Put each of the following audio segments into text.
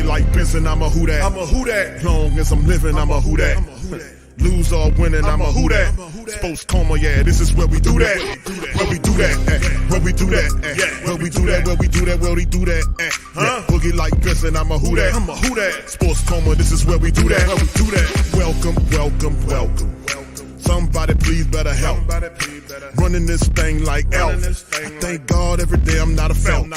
Like Benson, I'm a who that. I'm a who that. Long as I'm living, I'm a who that. Lose or winning, I'm a who that. Sports Coma, yeah, this is where we do that. Where we do that. Where we do that. Where we do that. Where we do that. Where we do that. Boogie like Benson, I'm a who that. I'm a who that. Sports Coma, this is where we do that. Where we do that. Welcome, welcome, welcome. Somebody please better help. Running this thing like Elf. I thank God every day I'm not a felt.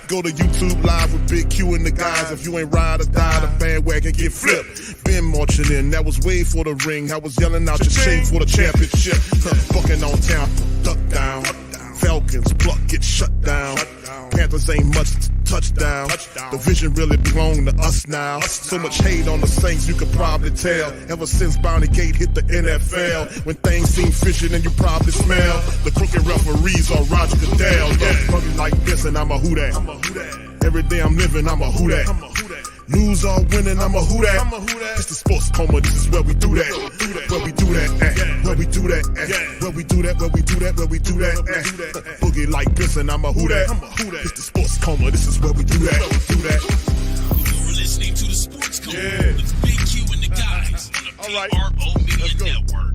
Go to YouTube Live with Big Q and the guys. If you ain't ride or die, the bandwagon get flipped. Been marching in, that was way for the ring. I was yelling out your shade for the championship. Fucking on town, duck down. Falcons, pluck, get shut down. Panthers ain't much touchdown. The vision really belong to us now. So much hate on the Saints, you could probably tell. Ever since Bounty Gate hit the NFL, when things seem fishy, then you probably smell the crooked referees or Roger Goodell. Yeah, like this, and I'm a who that. Every day I'm living, I'm a who that. Lose or winning, I'm a who that. It's the Sports Coma, this is where we do that. Where we do that, where we do that, where we do that, where we do that, where we do that. Boogie like Benson, I'm a who that. It's the Sports Coma, this is where we do that. You're listening to the Sports Coma with Big Q and the guys on the PRO Media Network.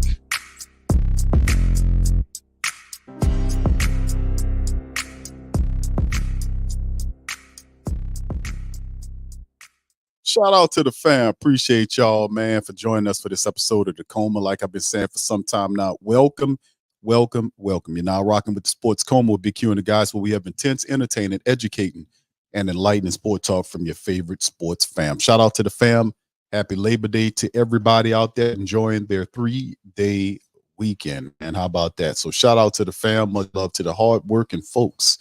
Shout out to the fam. Appreciate y'all, man, for joining us for this episode of the Coma. Like I've been saying for some time now, welcome, welcome, welcome. You're now rocking with the Sports Coma with Big Q and the guys, where we have intense, entertaining, educating, and enlightening sport talk from your favorite sports fam. Shout out to the fam. Happy Labor Day to everybody out there enjoying their 3-day weekend. And how about that? So shout out to the fam. Much love to the hardworking folks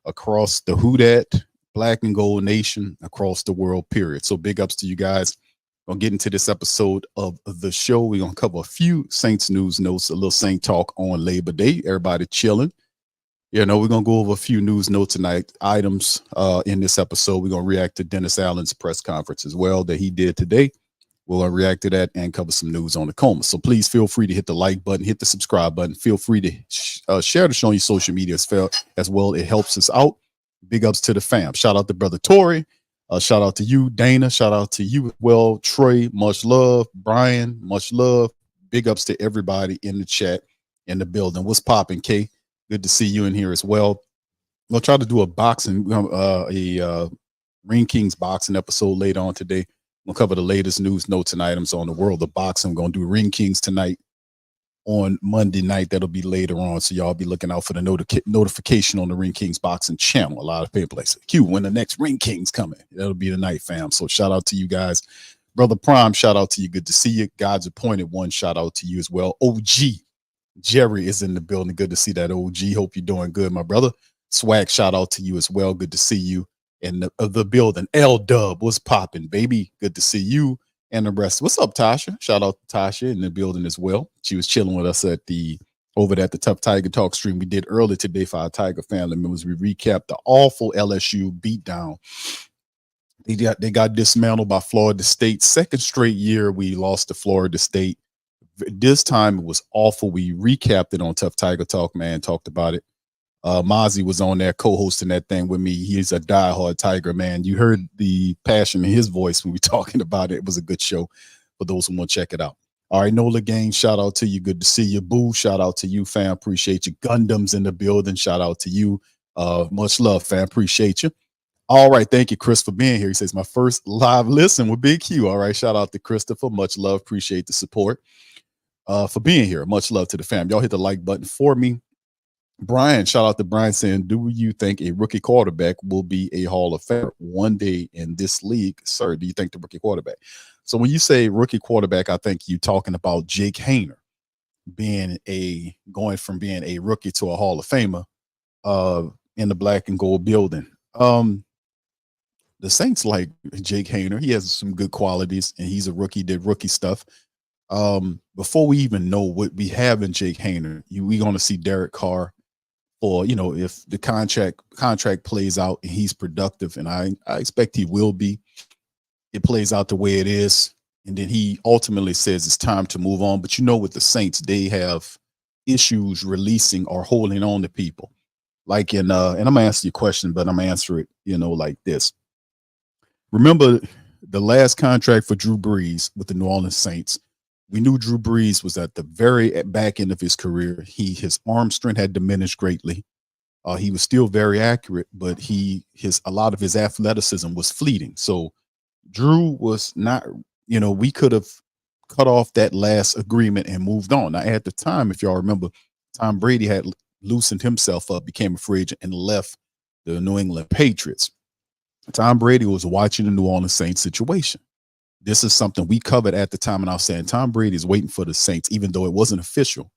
across the Who Dat Black and Gold Nation across the world, period. So big ups to you guys. Gonna get into this episode of the show. We're gonna cover a few Saints news notes, a little Saint talk on Labor Day. Everybody chilling. You know, we're gonna go over a few news notes tonight, items in this episode. We're gonna react to Dennis Allen's press conference as well that he did today. We'll react to that and cover some news on the Coma. So please feel free to hit the like button, hit the subscribe button. Feel free to share the show on your social media as well. It helps us out. Big ups to the fam. Shout out to brother Tori. Shout out to you, Dana. Shout out to you as well, Trey. Much love. Brian, much love. Big ups to everybody in the chat, in the building. What's popping, K? Good to see you in here as well. We'll try to do a boxing, Ring Kings boxing episode later on today. We'll cover the latest news, notes, and items on the world of boxing. We're going to do Ring Kings tonight on Monday night. That'll be later on, so y'all be looking out for the notification on the Ring Kings boxing channel. A lot of people like, Q, when the next Ring Kings coming? That'll be tonight, fam. So shout out to you guys. Brother Prime, shout out to you. Good to see you. God's Appointed One, shout out to you as well. OG Jerry is in the building. Good to see that, OG. Hope you're doing good, my brother. Swag, shout out to you as well. Good to see you in the building. L Dub, what's popping, baby? Good to see you. And the rest. What's up, Tasha? Shout out to Tasha in the building as well. She was chilling with us over at the Tough Tiger Talk stream we did earlier today for our Tiger family members. We recapped the awful LSU beatdown. They got dismantled by Florida State. Second straight year we lost to Florida State. This time it was awful. We recapped it on Tough Tiger Talk, man. Talked about it. Mozzie was on there co-hosting that thing with me. He's a diehard Tiger, man. You heard the passion in his voice when we were talking about it. It was a good show for those who want to check it out. All right, Nola Gaines, shout out to you. Good to see you. Boo, shout out to you, fam. Appreciate you. Gundam's in the building. Shout out to you. Much love, fam. Appreciate you. All right, thank you, Chris, for being here. He says, my first live listen with Big Q. All right, shout out to Christopher. Much love. Appreciate the support for being here. Much love to the fam. Y'all hit the like button for me. Brian, shout out to Brian saying, do you think a rookie quarterback will be a Hall of Famer one day in this league? Sir, do you think the rookie quarterback? So when you say rookie quarterback, I think you're talking about Jake Haener going from being a rookie to a Hall of Famer in the black and gold building. The Saints like Jake Haener. He has some good qualities, and he's a rookie, did rookie stuff. Before we even know what we have in Jake Haener, we're going to see Derek Carr for, if the contract plays out and he's productive, and I expect he will be, it plays out the way it is, and then he ultimately says it's time to move on. But with the Saints, they have issues releasing or holding on to people. Like and I'm gonna ask you a question, but I'm gonna answer it, like this. Remember the last contract for Drew Brees with the New Orleans Saints? We knew Drew Brees was at the very back end of his career. His arm strength had diminished greatly. He was still very accurate, but a lot of his athleticism was fleeting. So Drew was not, we could have cut off that last agreement and moved on. Now, at the time, if y'all remember, Tom Brady had loosened himself up, became a free agent, and left the New England Patriots. Tom Brady was watching the New Orleans Saints situation. This is something we covered at the time, and I was saying Tom Brady is waiting for the Saints, even though it wasn't official,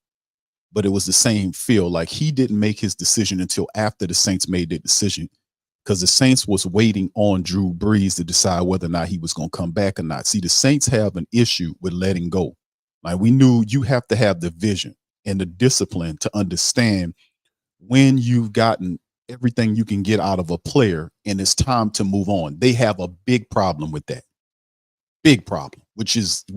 but it was the same feel. Like he didn't make his decision until after the Saints made their decision, because the Saints was waiting on Drew Brees to decide whether or not he was going to come back or not. See, the Saints have an issue with letting go. Like we knew you have to have the vision and the discipline to understand when you've gotten everything you can get out of a player and it's time to move on. They have a big problem with that. Big problem, which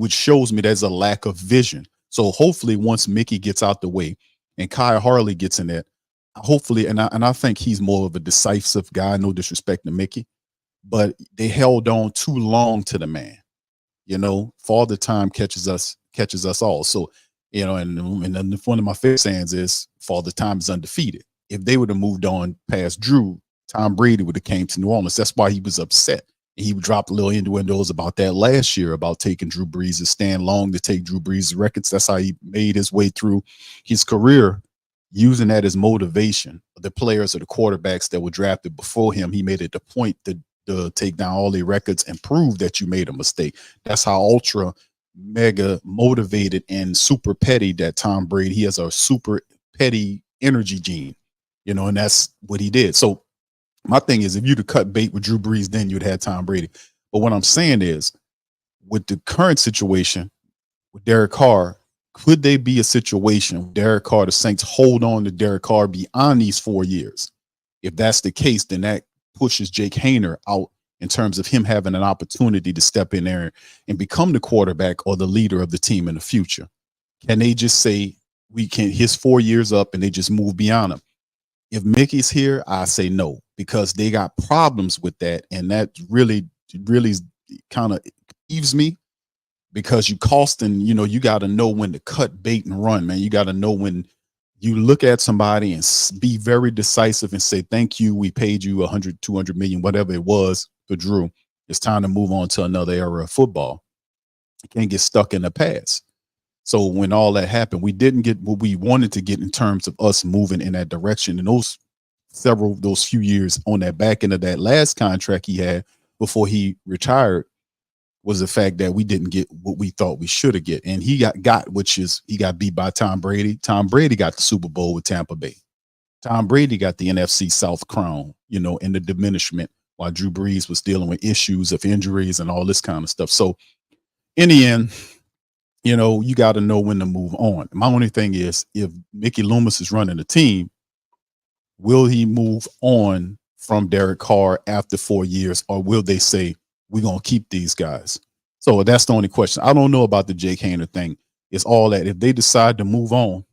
shows me there's a lack of vision. So hopefully once Mickey gets out the way and Kyle Harley gets in there, hopefully, and I think he's more of a decisive guy, no disrespect to Mickey, but they held on too long to the man. Father time catches us all. So, and one of my favorite sayings is Father time is undefeated. If they would have moved on past Drew, Tom Brady would have came to New Orleans. That's why he was upset. He dropped a little innuendos about that last year, about taking Drew Brees' stand long to take Drew Brees' records. That's how he made his way through his career, using that as motivation. The players or the quarterbacks that were drafted before him, he made it the point to take down all the records and prove that you made a mistake. That's how ultra mega motivated and super petty that Tom Brady. He has a super petty energy gene, and that's what he did. So my thing is, if you'd have cut bait with Drew Brees, then you'd have Tom Brady. But what I'm saying is, with the current situation with Derek Carr, could they be a situation with Derek Carr, the Saints hold on to Derek Carr beyond these 4 years? If that's the case, then that pushes Jake Haener out in terms of him having an opportunity to step in there and become the quarterback or the leader of the team in the future. Can they just say his 4 years up and they just move beyond him? If Mickey's here, I say no, because they got problems with that. And that really kind of peeves me, because you got to know when to cut bait and run, man. You got to know when you look at somebody and be very decisive and say, thank you. We paid you 100, 200 million, whatever it was for Drew. It's time to move on to another era of football. You can't get stuck in the past. So when all that happened, we didn't get what we wanted to get in terms of us moving in that direction. And those few years on that back end of that last contract he had before he retired was the fact that we didn't get what we thought we should have get. And he got beat by Tom Brady. Tom Brady got the Super Bowl with Tampa Bay. Tom Brady got the NFC South crown, in the diminishment, while Drew Brees was dealing with issues of injuries and all this kind of stuff. So in the end, you got to know when to move on. My only thing is, if Mickey Loomis is running the team, will he move on from Derek Carr after 4 years, or will they say, we're going to keep these guys? So that's the only question. I don't know about the Jake Haener thing. It's all that if they decide to move on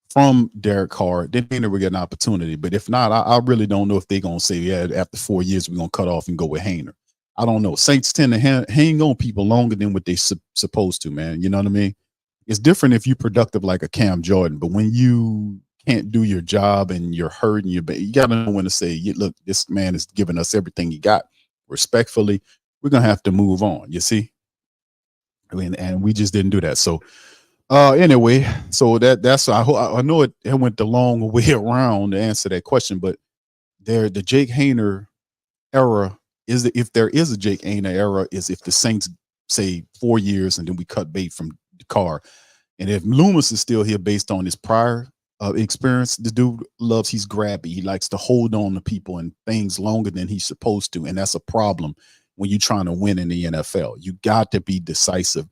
from Derek Carr, then Haener will get an opportunity. But if not, I really don't know if they're going to say, yeah, after 4 years, we're going to cut off and go with Haener. I don't know. Saints tend to hang on people longer than what they supposed to, man. You know what I mean? It's different if you're productive like a Cam Jordan, but when you can't do your job and you're hurting, you got to know when to say, look, this man is giving us everything he got. Respectfully, we're going to have to move on. You see? I mean, and we just didn't do that. So anyway, so that's, I know it went the long way around to answer that question, but the Jake Haener era is if there is a Jake Haener era, is if the Saints say 4 years and then we cut bait from the Carr. And if Loomis is still here based on his prior experience, the dude he's grabby. He likes to hold on to people and things longer than he's supposed to. And that's a problem when you're trying to win in the NFL. You got to be decisive.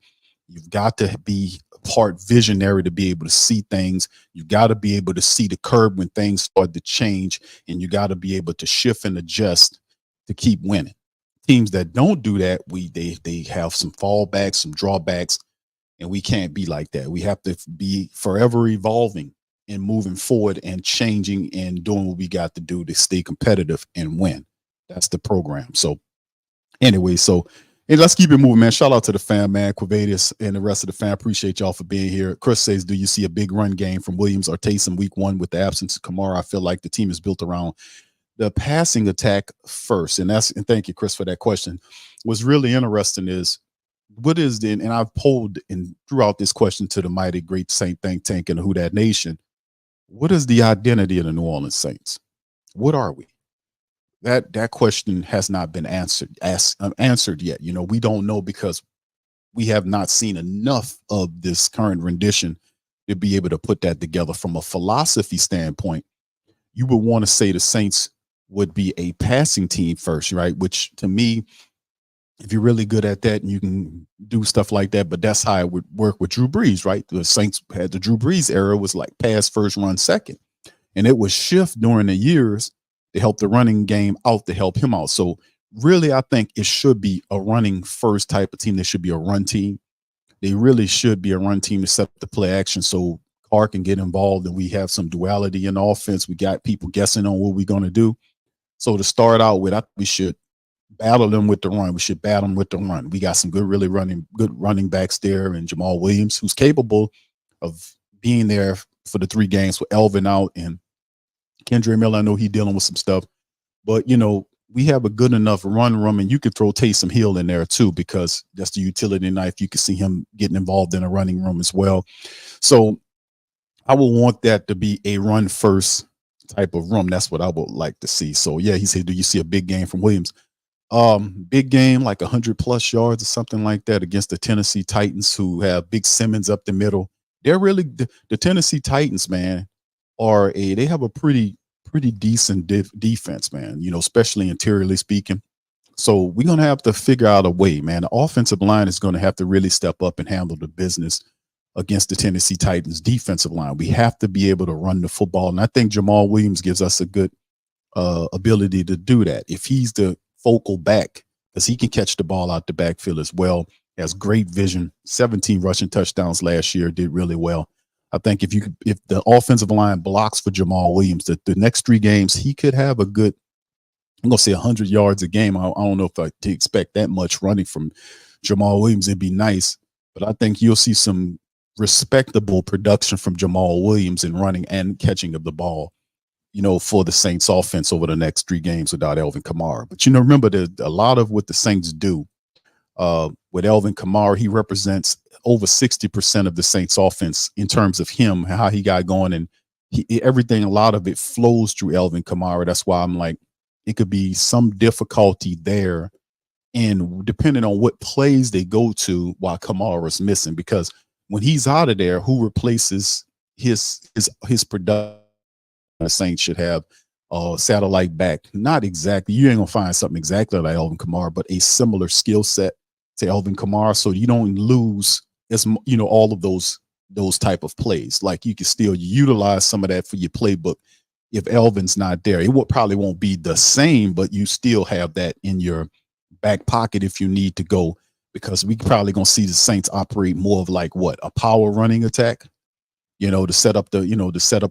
You've got to be part visionary to be able to see things. You got to be able to see the curve when things start to change, and you got to be able to shift and adjust to keep winning. Teams that don't do that, they have some fallbacks, some drawbacks, and we can't be like that. We have to be forever evolving and moving forward and changing and doing what we got to do to stay competitive and win. That's the program. So anyway, and let's keep it moving, man. Shout out to the fam, man. Quavadius and the rest of the fam. Appreciate y'all for being here. Chris says, do you see a big run game from Williams or Taysom week 1 with the absence of Kamara? I feel like the team is built around the passing attack first. And thank you, Chris, for that question. What's really interesting is what is the, and I've polled and threw out this question to the mighty great Saint think tank and Who Dat Nation. What is the identity of the New Orleans Saints? What are we? That question has not been answered yet. You know, we don't know because we have not seen enough of this current rendition to be able to put that together. From a philosophy standpoint, you would want to say the Saints would be a passing team first, right? Which to me, if you're really good at that and you can do stuff like that, but that's how it would work with Drew Brees, right? The Saints had the Drew Brees era was like pass first, run second. And it would shift during the years to help the running game out, to help him out. So really, I think it should be a running first type of team. There should be a run team. They really should be a run team to set up the play action so Carr can get involved and we have some duality in the offense. We got people guessing on what we're going to do. So to start out with, I think we should battle them with the run. We should battle them with the run. We got some good running backs there, and Jamal Williams, who's capable of being there for the 3 games with Elvin out, and Kendra Miller. I know he's dealing with some stuff, but you know, we have a good enough run room, and you could throw Taysom Hill in there too, because that's the utility knife. You can see him getting involved in a running room as well. So I would want that to be a run first type of room. That's what I would like to see. So yeah, he said, do you see a big game from Williams? Big game, like 100+ yards or something like that against the Tennessee Titans, who have Big Simmons up the middle. They're really the Tennessee Titans, man, they have a pretty decent defense, man, you know, especially interiorly speaking. So we're going to have to figure out a way, man. The offensive line is going to have to really step up and handle the business against the Tennessee Titans defensive line. We have to be able to run the football. And I think Jamal Williams gives us a good ability to do that. If he's the focal back, because he can catch the ball out the backfield as well, has great vision, 17 rushing touchdowns last year, did really well. I think if the offensive line blocks for Jamal Williams, the next 3 games, he could have a good, I'm going to say 100 yards a game. I don't know if I expect that much running from Jamal Williams. It'd be nice, but I think you'll see some respectable production from Jamal Williams in running and catching of the ball, you know, for the Saints offense over the next 3 games without Alvin Kamara. But, you know, remember that a lot of what the Saints do with Alvin Kamara, he represents over 60% of the Saints offense in terms of him, how he got going, and everything, a lot of it flows through Alvin Kamara. That's why I'm like, it could be some difficulty there. And depending on what plays they go to while Kamara is missing, because when he's out of there, who replaces his production? The Saints should have satellite back. Not exactly. You ain't gonna find something exactly like Alvin Kamara, but a similar skill set to Alvin Kamara, so you don't lose as you know all of those type of plays. Like you can still utilize some of that for your playbook. If Alvin's not there, it probably won't be the same, but you still have that in your back pocket if you need to go, because we probably gonna see the Saints operate more of like a power running attack, you know, to set up the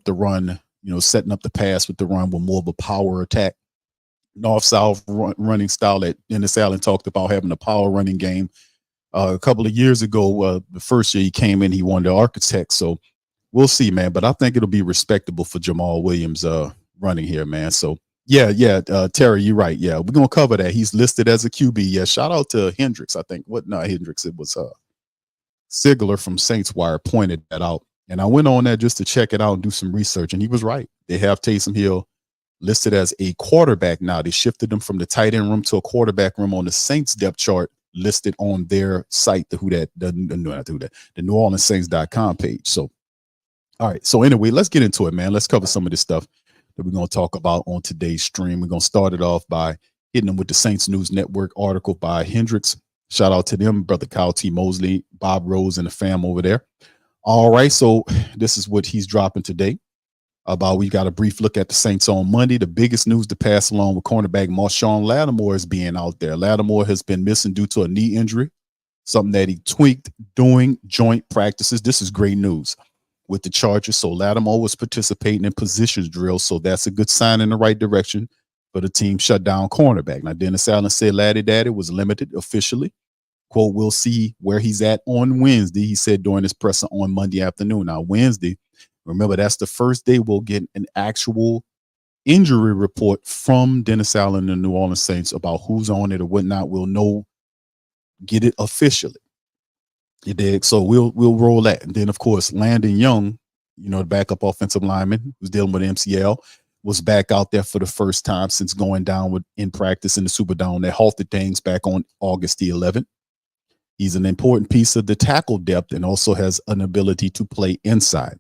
run, you know, setting up the pass with the run with more of a power attack, north-south running style that Dennis Allen talked about, having a power running game. A couple of years ago, the first year he came in, he won the architect. So we'll see, man. But I think it'll be respectable for Jamal Williams running here, man. So yeah, Terry, you're right. Yeah, we're gonna cover that. He's listed as a QB. Yeah, shout out to Hendricks. I think Hendricks. It was Sigler from Saints Wire pointed that out. And I went on that just to check it out and do some research, and he was right. They have Taysom Hill listed as a quarterback now. They shifted him from the tight end room to a quarterback room on the Saints depth chart listed on their site, the NewOrleansSaints.com page. So, all right. So anyway, let's get into it, man. Let's cover some of this stuff that we're going to talk about on today's stream. We're going to start it off by hitting them with the Saints News Network article by Hendricks. Shout out to them, brother Kyle T. Mosley, Bob Rose, and the fam over there. All right, so this is what he's dropping today. We got a brief look at the Saints on Monday. The biggest news to pass along with cornerback Marshawn Lattimore is being out there. Lattimore has been missing due to a knee injury, something that he tweaked doing joint practices. This is great news with the Chargers. So Lattimore was participating in positions drills, so that's a good sign in the right direction for the team shutdown cornerback. Now, Dennis Allen said Laddie Daddy was limited officially. Quote, we'll see where he's at on Wednesday, he said during his presser on Monday afternoon. Now, Wednesday, remember, that's the first day we'll get an actual injury report from Dennis Allen and the New Orleans Saints about who's on it or whatnot. We'll know, get it officially. You dig? So we'll roll that. And then, of course, Landon Young, the backup offensive lineman who's dealing with MCL, was back out there for the first time since going down in practice in the Superdome. They halted things back on August the 11th. He's an important piece of the tackle depth and also has an ability to play inside.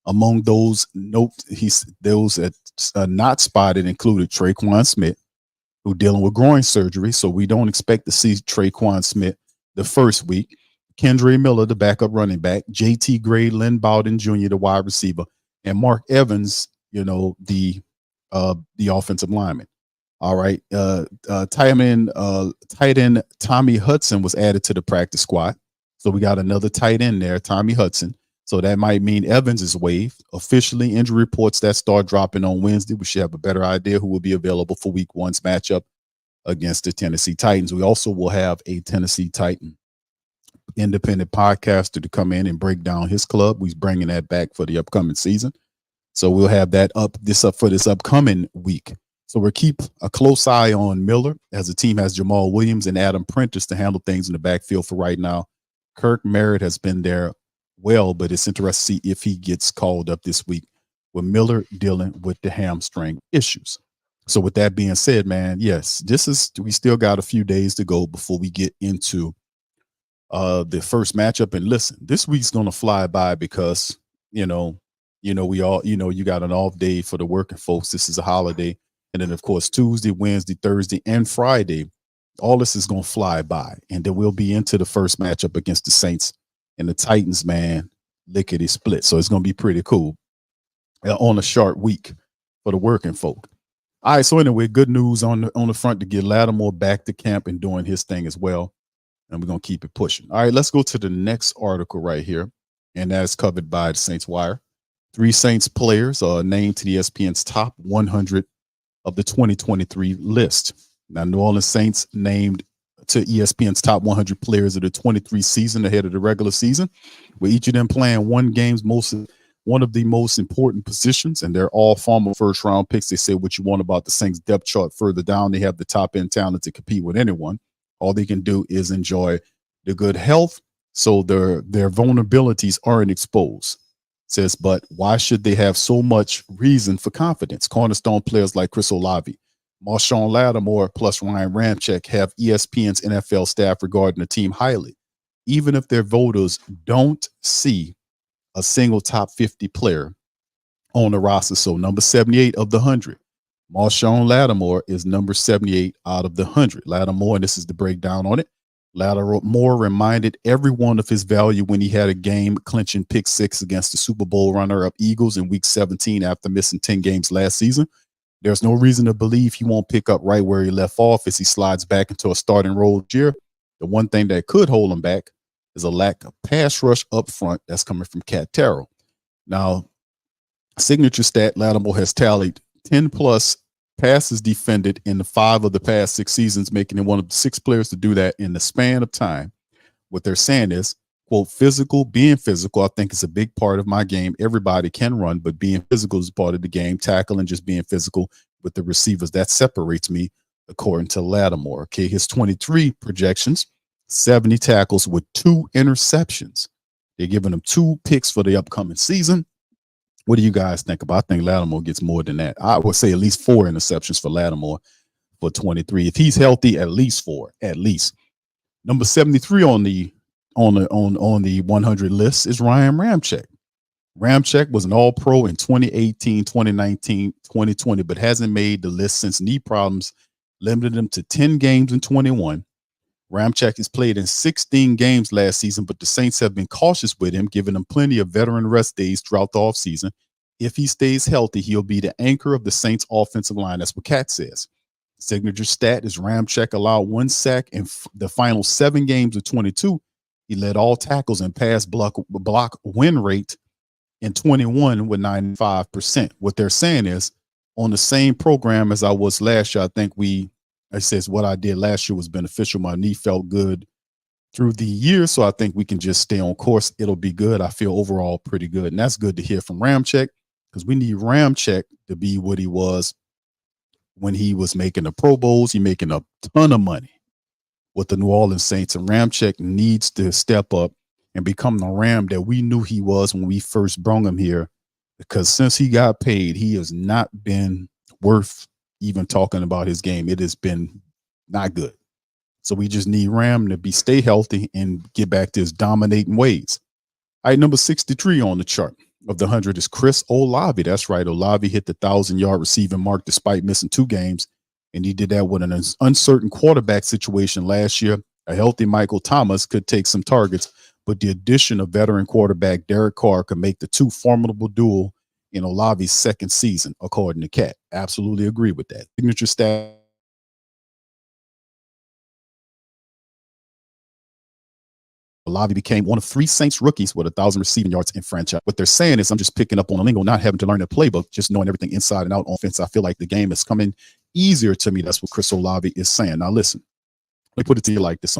Among those those that are not spotted included Traquan Smith, who dealing with groin surgery, so we don't expect to see Traquan Smith the first week. Kendre Miller, the backup running back, JT Gray, Lynn Bowden Jr., the wide receiver, and Mark Evans, the offensive lineman. All right. Tight end Tommy Hudson was added to the practice squad. So we got another tight end there, Tommy Hudson. So that might mean Evans is waived. Officially, injury reports that start dropping on Wednesday. We should have a better idea who will be available for week one's matchup against the Tennessee Titans. We also will have a Tennessee Titan independent podcaster to come in and break down his club. We're bringing that back for the upcoming season. So we'll have that up for this upcoming week. So we'll keep a close eye on Miller as the team has Jamal Williams and Adam Prentice to handle things in the backfield for right now. Kirk Merritt has been there well, but it's interesting to see if he gets called up this week with Miller dealing with the hamstring issues. So with that being said, man, yes, we still got a few days to go before we get into the first matchup. And listen, this week's going to fly by because, we all, you got an off day for the working folks. This is a holiday. And then, of course, Tuesday, Wednesday, Thursday, and Friday, all this is going to fly by. And then we'll be into the first matchup against the Saints and the Titans, man, lickety split. So it's going to be pretty cool on a short week for the working folk. All right, so anyway, good news on the front to get Lattimore back to camp and doing his thing as well. And we're going to keep it pushing. All right, let's go to the next article right here. And that's covered by the Saints Wire. 3 Saints players are named to the ESPN's top 100 of the 2023 list. Now, New Orleans Saints named to ESPN's top 100 players of the 23 season ahead of the regular season, with each of them playing one of the most important positions, and they're all former first-round picks. They say what you want about the Saints depth chart further down. They have the top-end talent to compete with anyone. All they can do is enjoy the good health, so their vulnerabilities aren't exposed. Says, but why should they have so much reason for confidence? Cornerstone players like Chris Olave, Marshawn Lattimore, plus Ryan Ramczyk have ESPN's NFL staff regarding the team highly, even if their voters don't see a single top 50 player on the roster. So number 78 of the 100, Marshawn Lattimore is number 78 out of the 100. Lattimore, and this is the breakdown on it, Lattimore reminded everyone of his value when he had a game-clinching pick six against the Super Bowl runner-up Eagles in Week 17 after missing 10 games last season. There's no reason to believe he won't pick up right where he left off as he slides back into a starting role this year. The one thing that could hold him back is a lack of pass rush up front that's coming from Cat Terrell. Now, signature stat, Lattimore has tallied 10-plus passes defended in the 5 of the past 6 seasons, making him one of the 6 players to do that in the span of time. What they're saying is, quote, being physical, I think is a big part of my game. Everybody can run, but being physical is part of the game. Tackling, just being physical with the receivers, that separates me, according to Lattimore. Okay, his 23 projections, 70 tackles with 2 interceptions. They're giving him 2 picks for the upcoming season. What do you guys think about? I think Lattimore gets more than that. I would say at least 4 interceptions for Lattimore for 23. If he's healthy, at least 4, at least. Number 73 on the 100 list is Ryan Ramczyk. Ramczyk was an All-Pro in 2018, 2019, 2020, but hasn't made the list since knee problems limited him to 10 games in 21, Ramczyk has played in 16 games last season, but the Saints have been cautious with him, giving him plenty of veteran rest days throughout the offseason. If he stays healthy, he'll be the anchor of the Saints offensive line. That's what Cat says. Signature stat is Ramczyk allowed 1 sack in the final 7 games of 22. He led all tackles and pass block win rate in 21 with 95%. What they're saying is on the same program as I was last year, I think it says what I did last year was beneficial. My knee felt good through the year, so I think we can just stay on course. It'll be good. I feel overall pretty good, and that's good to hear from Ramczyk because we need Ramczyk to be what he was when he was making the Pro Bowls. He's making a ton of money with the New Orleans Saints, and Ramczyk needs to step up and become the Ram that we knew he was when we first brought him here, because since he got paid, he has not been worth even talking about his game. It has been not good. So we just need Ram to stay healthy and get back to his dominating ways. All right, number 63 on the chart of the 100 is Chris Olave. That's right. Olave hit the 1,000-yard receiving mark despite missing 2 games. And he did that with an uncertain quarterback situation last year. A healthy Michael Thomas could take some targets, but the addition of veteran quarterback Derek Carr could make the 2 formidable duo in Olave's second season, according to Cat. Absolutely agree with that. Signature stat. Olave became one of 3 Saints rookies with 1,000 receiving yards in franchise. What they're saying is I'm just picking up on the lingo, not having to learn the playbook, just knowing everything inside and out on offense. I feel like the game is coming easier to me. That's what Chris Olave is saying. Now, listen, let me put it to you like this.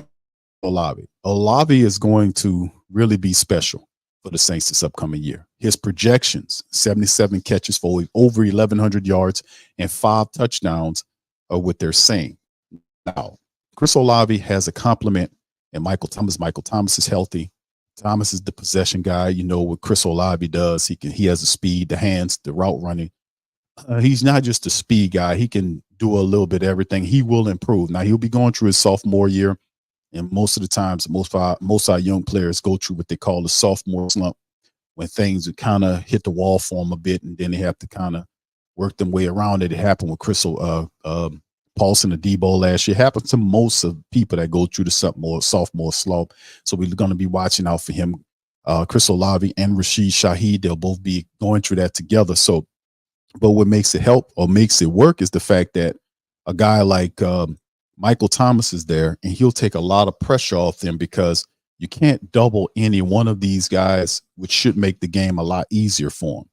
Olave is going to really be special for the Saints this upcoming year. His projections, 77 catches for over 1,100 yards and 5 touchdowns are what they're saying. Now, Chris Olave has a complement and Michael Thomas. Michael Thomas is healthy. Thomas is the possession guy. You know what Chris Olave does. He has the speed, the hands, the route running. He's not just a speed guy. He can do a little bit of everything. He will improve. Now, he'll be going through his sophomore year. And most of the times, most of our young players go through what they call the sophomore slump, when things would kind of hit the wall for them a bit, and then they have to kind of work their way around it. It happened with Paulson and Debo last year. It happens to most of people that go through the sophomore slump. So we're going to be watching out for him. Chris Olave and Rashid Shaheed, they'll both be going through that together. So, but what makes it help or makes it work is the fact that a guy like Michael Thomas is there, and he'll take a lot of pressure off them because you can't double any one of these guys, which should make the game a lot easier for him.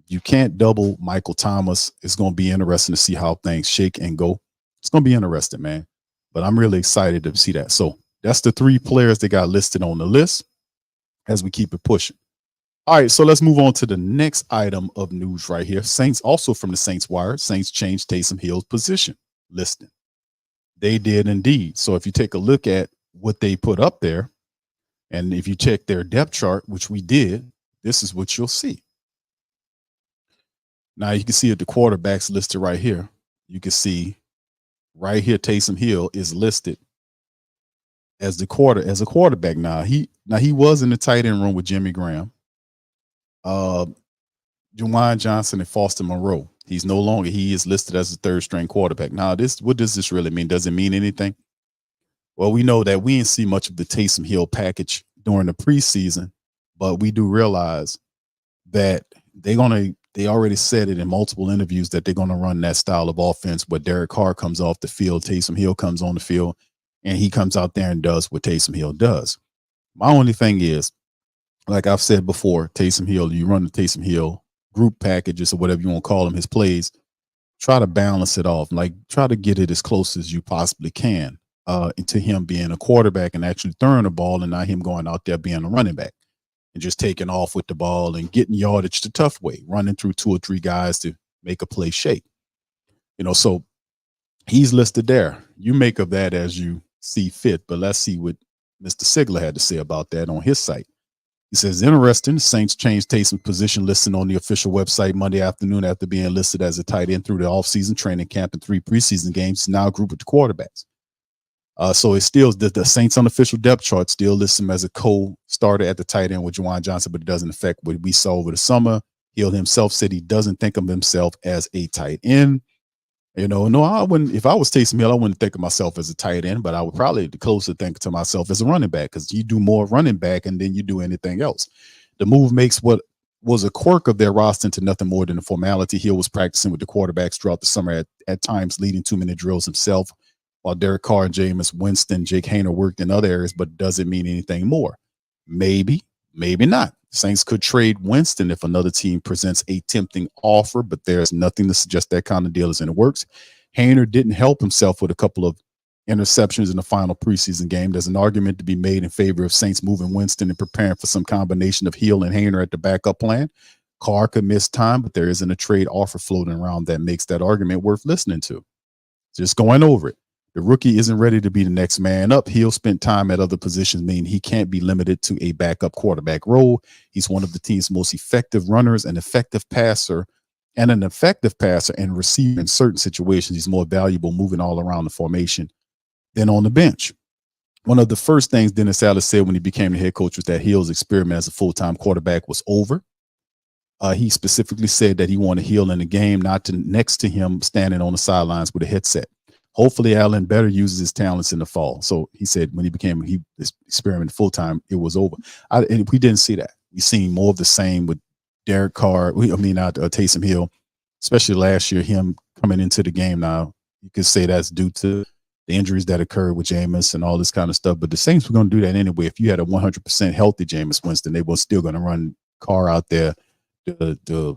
You can't double Michael Thomas. It's going to be interesting to see how things shake and go. It's going to be interesting, man. But I'm really excited to see that. So that's the 3 players that got listed on the list as we keep it pushing. All right, so let's move on to the next item of news right here. Saints, also from the Saints Wire, Saints changed Taysom Hill's position listing. They did indeed. So if you take a look at what they put up there, and if you check their depth chart, which we did, this is what you'll see. Now you can see the quarterbacks listed right here. You can see right here, Taysom Hill is listed as a quarterback. Now he was in the tight end room with Jimmy Graham, Juwan Johnson, and Foster Moreau. He's no longer. He is listed as a 3rd string quarterback. Now, what does this really mean? Does it mean anything? Well, we know that we didn't see much of the Taysom Hill package during the preseason, but we do realize that they already said it in multiple interviews that they're going to run that style of offense where Derek Carr comes off the field, Taysom Hill comes on the field, and he comes out there and does what Taysom Hill does. My only thing is, like I've said before, Taysom Hill, you run the Taysom Hill group packages or whatever you want to call them, his plays, try to balance it off. Like, try to get it as close as you possibly can into him being a quarterback and actually throwing the ball, and not him going out there being a running back and just taking off with the ball and getting yardage the tough way, running through 2 or 3 guys to make a play shake. So he's listed there. You make of that as you see fit, but let's see what Mr. Sigler had to say about that on his site. He says, interesting, the Saints changed Taysom's position listing on the official website Monday afternoon after being listed as a tight end through the offseason training camp and 3 preseason games, now grouped with the quarterbacks. So it's still the Saints unofficial depth chart still lists him as a co-starter at the tight end with Juwan Johnson, but it doesn't affect what we saw over the summer. Hill himself said he doesn't think of himself as a tight end. No, I wouldn't. If I was Taysom Hill, I wouldn't think of myself as a tight end, but I would probably closer think to myself as a running back because you do more running back and then you do anything else. The move makes what was a quirk of their roster into nothing more than a formality. Hill was practicing with the quarterbacks throughout the summer at times, leading 2-minute drills himself, while Derek Carr and Jameis Winston, Jake Hayner worked in other areas, but doesn't mean anything more. Maybe, maybe not. Saints could trade Winston if another team presents a tempting offer, but there's nothing to suggest that kind of deal is in the works. Hayner didn't help himself with a couple of interceptions in the final preseason game. There's an argument to be made in favor of Saints moving Winston and preparing for some combination of Hill and Hayner at the backup plan. Carr could miss time, but there isn't a trade offer floating around that makes that argument worth listening to. Just going over it. The rookie isn't ready to be the next man up. Hill spent time at other positions, meaning he can't be limited to a backup quarterback role. He's one of the team's most effective runners, an effective passer and receiver in certain situations. He's more valuable moving all around the formation than on the bench. One of the first things Dennis Allen said when he became the head coach was that Hill's experiment as a full-time quarterback was over. He specifically said that he wanted Hill in the game, not next to him standing on the sidelines with a headset. Hopefully, Allen better uses his talents in the fall. So he said when he experimented full-time, it was over. And we didn't see that. We've seen more of the same with Derek Carr. Taysom Hill, especially last year, him coming into the game now. You could say that's due to the injuries that occurred with Jameis and all this kind of stuff. But the Saints were going to do that anyway. If you had a 100% healthy Jameis Winston, they were still going to run Carr out there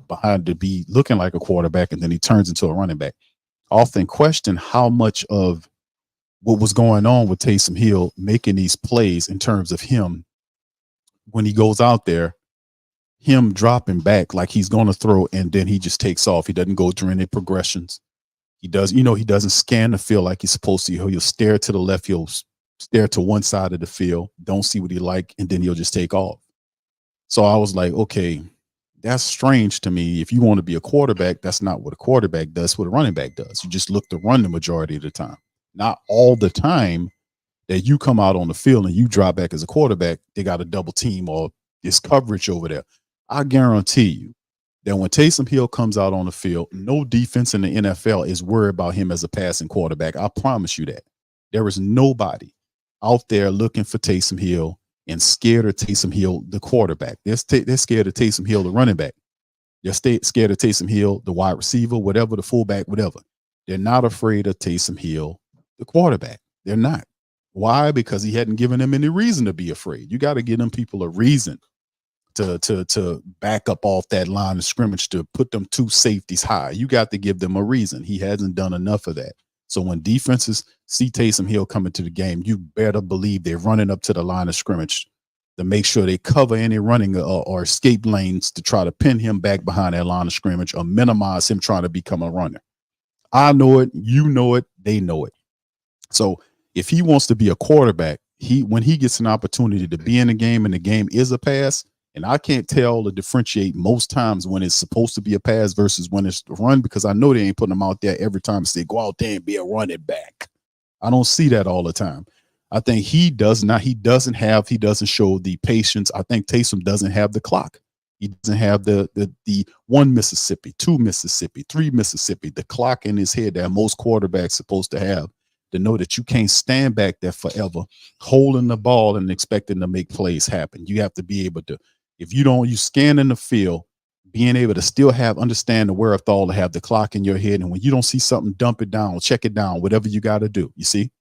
behind to be looking like a quarterback, and then he turns into a running back. I often question how much of what was going on with Taysom Hill making these plays in terms of him when he goes out there, him dropping back like he's going to throw, and then he just takes off. He doesn't go through any progressions. He doesn't scan the field like he's supposed to. He'll stare to the left. He'll stare to one side of the field, don't see what he like, and then he'll just take off. So I was like, okay, that's strange to me. If you want to be a quarterback, that's not what a quarterback does. What a running back does. You just look to run the majority of the time. Not all the time that you come out on the field and you drop back as a quarterback, they got a double team or this coverage over there. I guarantee you that when Taysom Hill comes out on the field, no defense in the NFL is worried about him as a passing quarterback. I promise you that. There is nobody out there looking for Taysom Hill and scared of Taysom Hill, the quarterback. They're scared of Taysom Hill, the running back. They're scared of Taysom Hill, the wide receiver, whatever, the fullback, whatever. They're not afraid of Taysom Hill, the quarterback. They're not. Why? Because he hadn't given them any reason to be afraid. You got to give them people a reason to back up off that line of scrimmage, to put them two safeties high. You got to give them a reason. He hasn't done enough of that. So when defenses see Taysom Hill coming to the game, you better believe they're running up to the line of scrimmage to make sure they cover any running or escape lanes to try to pin him back behind that line of scrimmage or minimize him trying to become a runner. I know it. You know it. They know it. So if he wants to be a quarterback, when he gets an opportunity to be in the game and the game is a pass, and I can't tell to differentiate most times when it's supposed to be a pass versus when it's a run, because I know they ain't putting them out there every time to say, go out there and be a running back. I don't see that all the time. I think he doesn't show the patience. I think Taysom doesn't have the clock. He doesn't have the 1 Mississippi, 2 Mississippi, 3 Mississippi, the clock in his head that most quarterbacks supposed to have, to know that you can't stand back there forever holding the ball and expecting to make plays happen. You have to be able to, if you scan in the field, being able to still understand the wherewithal to have the clock in your head. And when you don't see something, dump it down, check it down, whatever you got to do. You see,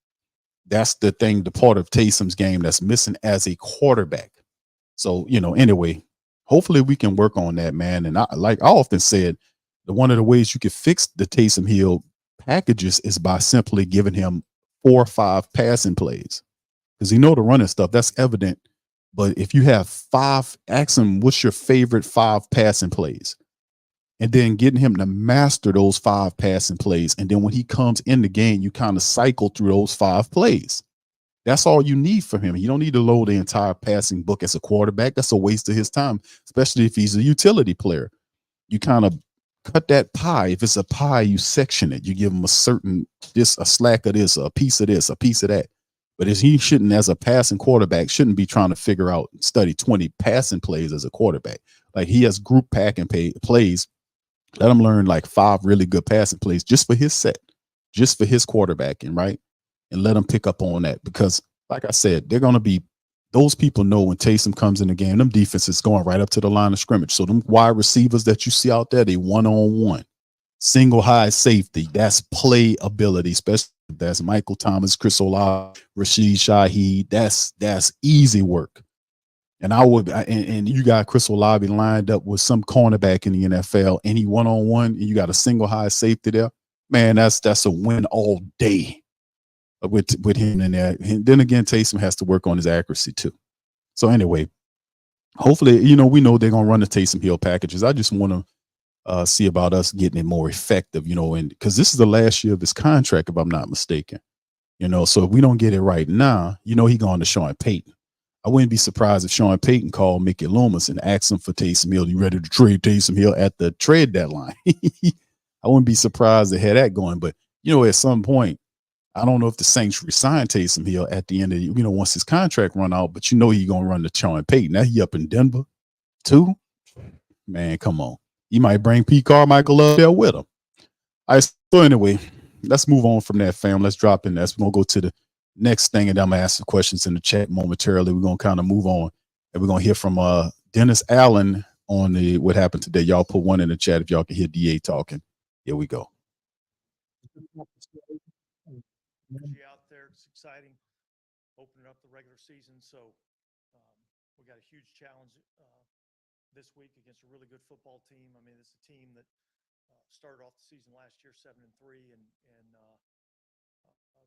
that's the thing, the part of Taysom's game that's missing as a quarterback. So, anyway, hopefully we can work on that, man. And I often said, one of the ways you could fix the Taysom Hill packages is by simply giving him 4 or 5 passing plays, because the running stuff, that's evident. But if you have 5, ask him, what's your favorite 5 passing plays? And then getting him to master those 5 passing plays. And then when he comes in the game, you kind of cycle through those 5 plays. That's all you need from him. You don't need to load the entire passing book as a quarterback. That's a waste of his time, especially if he's a utility player. You kind of cut that pie. If it's a pie, you section it. You give him a slack of this, a piece of this, a piece of that. But he shouldn't, as a passing quarterback, shouldn't be trying to figure out, study 20 passing plays as a quarterback. Like, he has group packing plays. Let him learn like 5 really good passing plays just for his set. just for his quarterbacking, right? And let him pick up on that because, like I said, they're going to be those people know when Taysom comes in the game, them defenses going right up to the line of scrimmage. So them wide receivers that you see out there, they one-on-one, single high safety. That's play ability, especially if that's Michael Thomas, Chris Olave, Rashid Shaheed. That's easy work. And and you got Chris Olave lined up with some cornerback in the NFL, and he one-on-one, and you got a single high safety there. Man, that's a win all day with him in there. And then again, Taysom has to work on his accuracy too. So anyway, hopefully, we know they're gonna run the Taysom Hill packages. I just want to see about us getting it more effective, and because this is the last year of his contract, if I'm not mistaken. So if we don't get it right now, he going to Sean Payton. I wouldn't be surprised if Sean Payton called Mickey Loomis and asked him for Taysom Hill. You ready to trade Taysom Hill at the trade deadline? I wouldn't be surprised to have that going. But, at some point, I don't know if the Saints resign Taysom Hill at the end of once his contract run out, but he's going to run to Sean Payton. Now he up in Denver too. Man, come on. You might bring Pete Carmichael up there with him. All right, so anyway, let's move on from that, fam. Let's drop in that. We're going to go to the next thing, and I'm going to ask some questions in the chat momentarily. We're going to kind of move on, and we're going to hear from Dennis Allen on what happened today. Y'all put one in the chat if y'all can hear DA talking. Here we go. Out there, it's exciting, opening up the regular season. So we got a huge challenge this week against a really good football team. I mean, it's a team that started off the season last year 7-3, and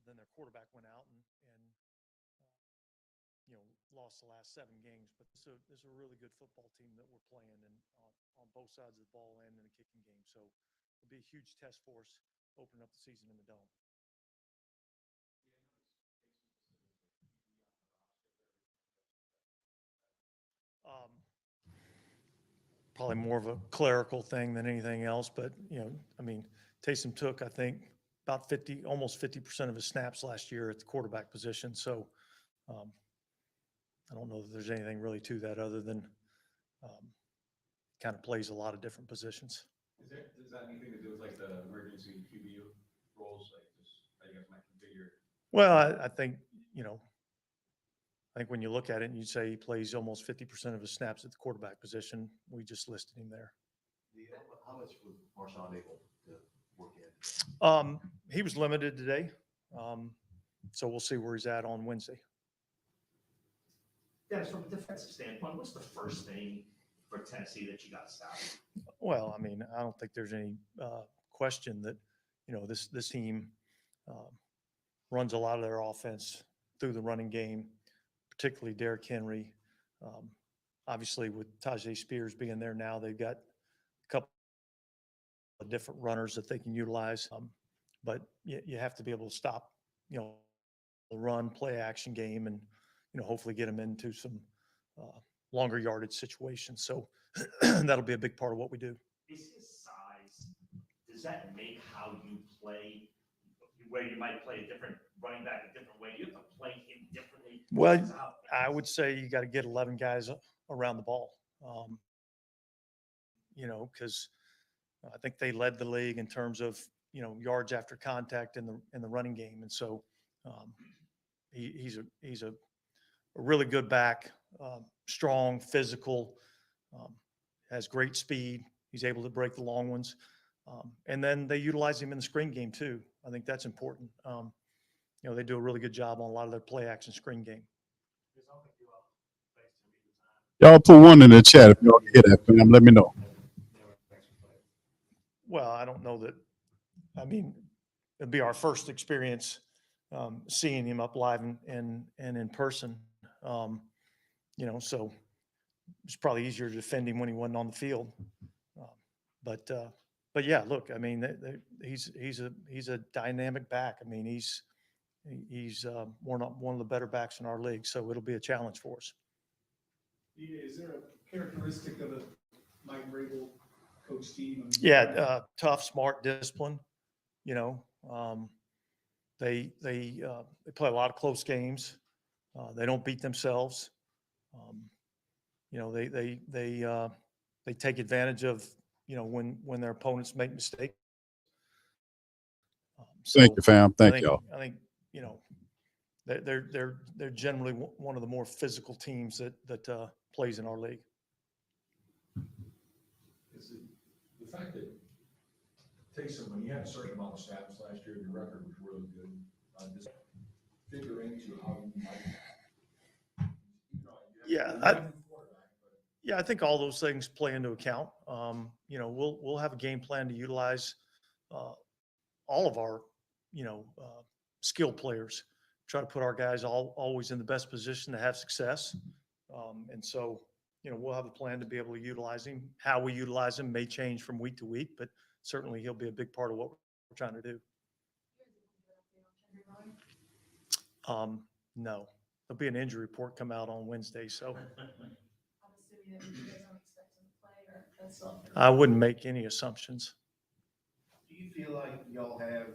then their quarterback went out and lost the last 7 games. But this is a really good football team that we're playing, and on both sides of the ball and in the kicking game. So it'll be a huge test for us opening up the season in the Dome. Probably more of a clerical thing than anything else, but Taysom took, I think, about almost 50% of his snaps last year at the quarterback position. So I don't know that there's anything really to that other than kind of plays a lot of different positions. Does that have anything to do with like the emergency QB roles, like just how you guys might configure? Well, I think when you look at it and you say he plays almost 50% of his snaps at the quarterback position, we just listed him there. How much was Marshawn able to work in? He was limited today, so we'll see where he's at on Wednesday. Dennis, from a defensive standpoint, what's the first thing for Tennessee that you got to stop? Well, I don't think there's any question that this team runs a lot of their offense through the running game, particularly Derrick Henry. Obviously, with Tajay Spears being there now, they've got a couple of different runners that they can utilize. But you have to be able to stop, the run, play action game, and hopefully get them into some longer yardage situations. So that'll be a big part of what we do. Is his size, does that make how you play, where you might play a different running back a different way? Do you have to play him differently? Well, I would say you got to get 11 guys around the ball, because I think they led the league in terms of, yards after contact in the running game. And so he's a really good back, strong, physical, has great speed. He's able to break the long ones. And then they utilize him in the screen game too. I think that's important. They do a really good job on a lot of their play action screen game. Y'all put one in the chat if y'all can hear that, fam. Let me know. Well, I don't know that. It'd be our first experience seeing him up live and in person. So it's probably easier to defend him when he wasn't on the field. But yeah, look, he's a dynamic back. He's one of the better backs in our league, so it'll be a challenge for us. Is there a characteristic of a Mike Vrabel coach team? Tough, smart, disciplined. They play a lot of close games. They don't beat themselves. They take advantage of when their opponents make mistakes. Thank you, fam. Thank think, y'all. I think, you know, they're generally one of the more physical teams that plays in our league. Is the fact that Taysom, when you had a certain amount of snaps last year, your record was really good. Does that figure into how you might? Yeah, I think all those things play into account. We'll have a game plan to utilize all of our, skill players. Try to put our guys always in the best position to have success. And so, we'll have a plan to be able to utilize him. How we utilize him may change from week to week, but certainly he'll be a big part of what we're trying to do. No, there'll be an injury report come out on Wednesday, so I wouldn't make any assumptions. Do you feel like y'all have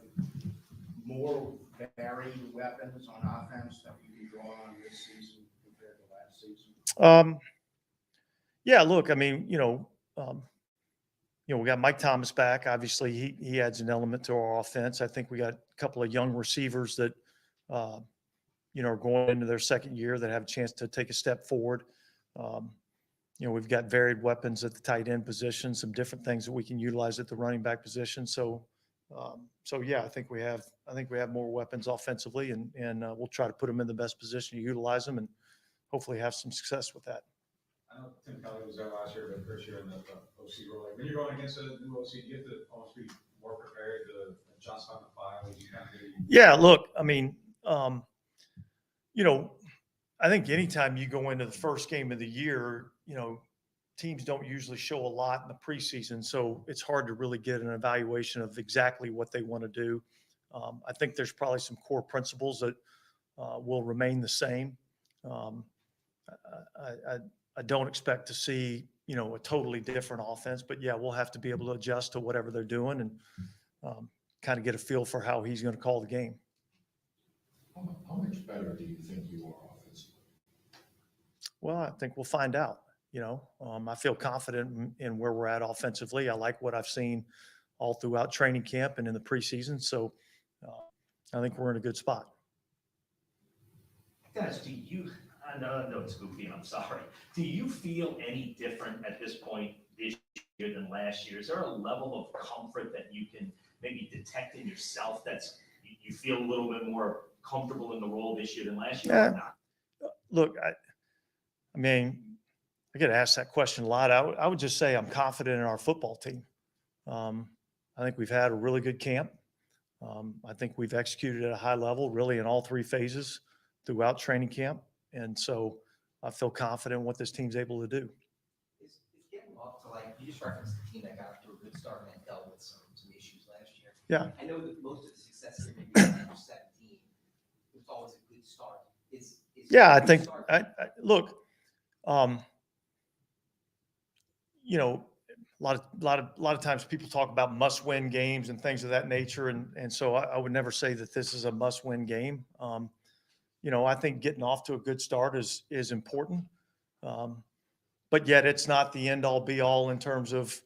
more varied weapons on offense that you can draw on this season compared to last season? Yeah, look, I mean, we got Mike Thomas back. Obviously, he adds an element to our offense. I think we got a couple of young receivers that, are going into their second year that have a chance to take a step forward. We've got varied weapons at the tight end position, some different things that we can utilize at the running back position. So yeah, I think we have more weapons offensively, and we'll try to put them in the best position to utilize them, and hopefully have some success with that. I know Tim Kelly was there last year, but first year in the OC role. Like when you're going against a new OC, you have to almost be more prepared to adjust on the fly. You kind of Yeah, look, I mean, I think anytime you go into the first game of the year, teams don't usually show a lot in the preseason, so it's hard to really get an evaluation of exactly what they want to do. I think there's probably some core principles that will remain the same. I don't expect to see, a totally different offense, but yeah, we'll have to be able to adjust to whatever they're doing and kind of get a feel for how he's going to call the game. How much better do you think you are offensively? Well, I think we'll find out. I feel confident in where we're at offensively. I like what I've seen all throughout training camp and in the preseason. So I think we're in a good spot. Guys, I know it's goofy and I'm sorry. Do you feel any different at this point this year than last year? Is there a level of comfort that you can maybe detect in yourself you feel a little bit more comfortable in the role this year than last year or not? Look, I mean, I get asked that question a lot. I would just say I'm confident in our football team. I think we've had a really good camp. I think we've executed at a high level, really in all three phases throughout training camp. And so I feel confident in what this team's able to do. Is getting off to, like, you just referenced the team that got off to a good start and then dealt with some issues last year. Yeah. I know that most of the success here maybe in 17, it was always a good start. Yeah, I think, look, a lot of times people talk about must-win games and things of that nature, and so I would never say that this is a must-win game. I think getting off to a good start is important, but yet it's not the end-all be-all in terms of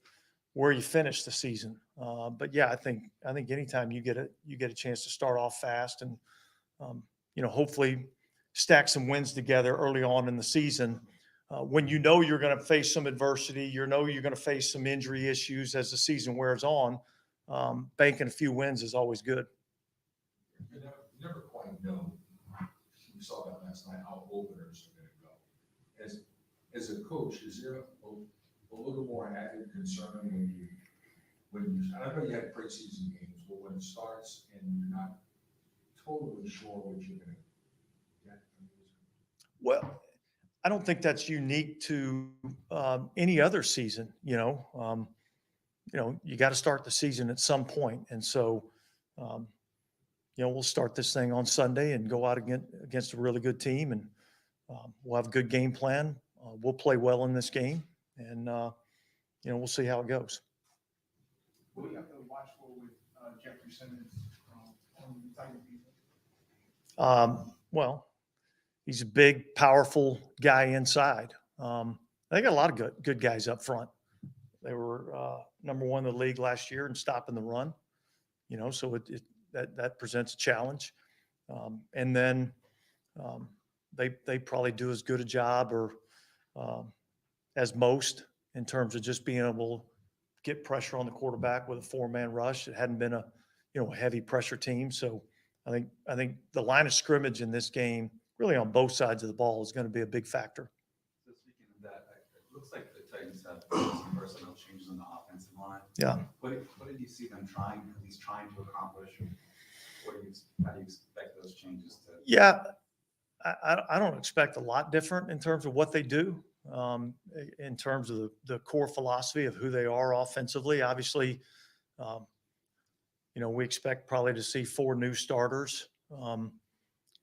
where you finish the season. But yeah, I think anytime you get a chance to start off fast and hopefully stack some wins together early on in the season. When you're going to face some adversity, you're going to face some injury issues as the season wears on, banking a few wins is always good. You never quite know. We saw that last night, how openers are going to go. As a coach, is there a little more added concern when you, I know you had preseason games, but when it starts and you're not totally sure what you're going to get? Well, I don't think that's unique to any other season. You got to start the season at some point, and so we'll start this thing on Sunday and go out against a really good team, and we'll have a good game plan. We'll play well in this game, and we'll see how it goes. What do you have to watch for with Jeffrey Simmons on the Titan defense? Well, he's a big, powerful guy inside. They got a lot of good guys up front. They were number one in the league last year in stopping the run. So that presents a challenge. And then they probably do as good a job or as most in terms of just being able to get pressure on the quarterback with a 4-man rush. It hadn't been a heavy pressure team. So I think the line of scrimmage in this game, really on both sides of the ball, is going to be a big factor. So speaking of that, it looks like the Titans have some personnel changes on the offensive line. Yeah. What did you see them trying to accomplish? How do you expect those changes to? Yeah, I don't expect a lot different in terms of what they do, in terms of the core philosophy of who they are offensively. Obviously, we expect probably to see 4 new starters. And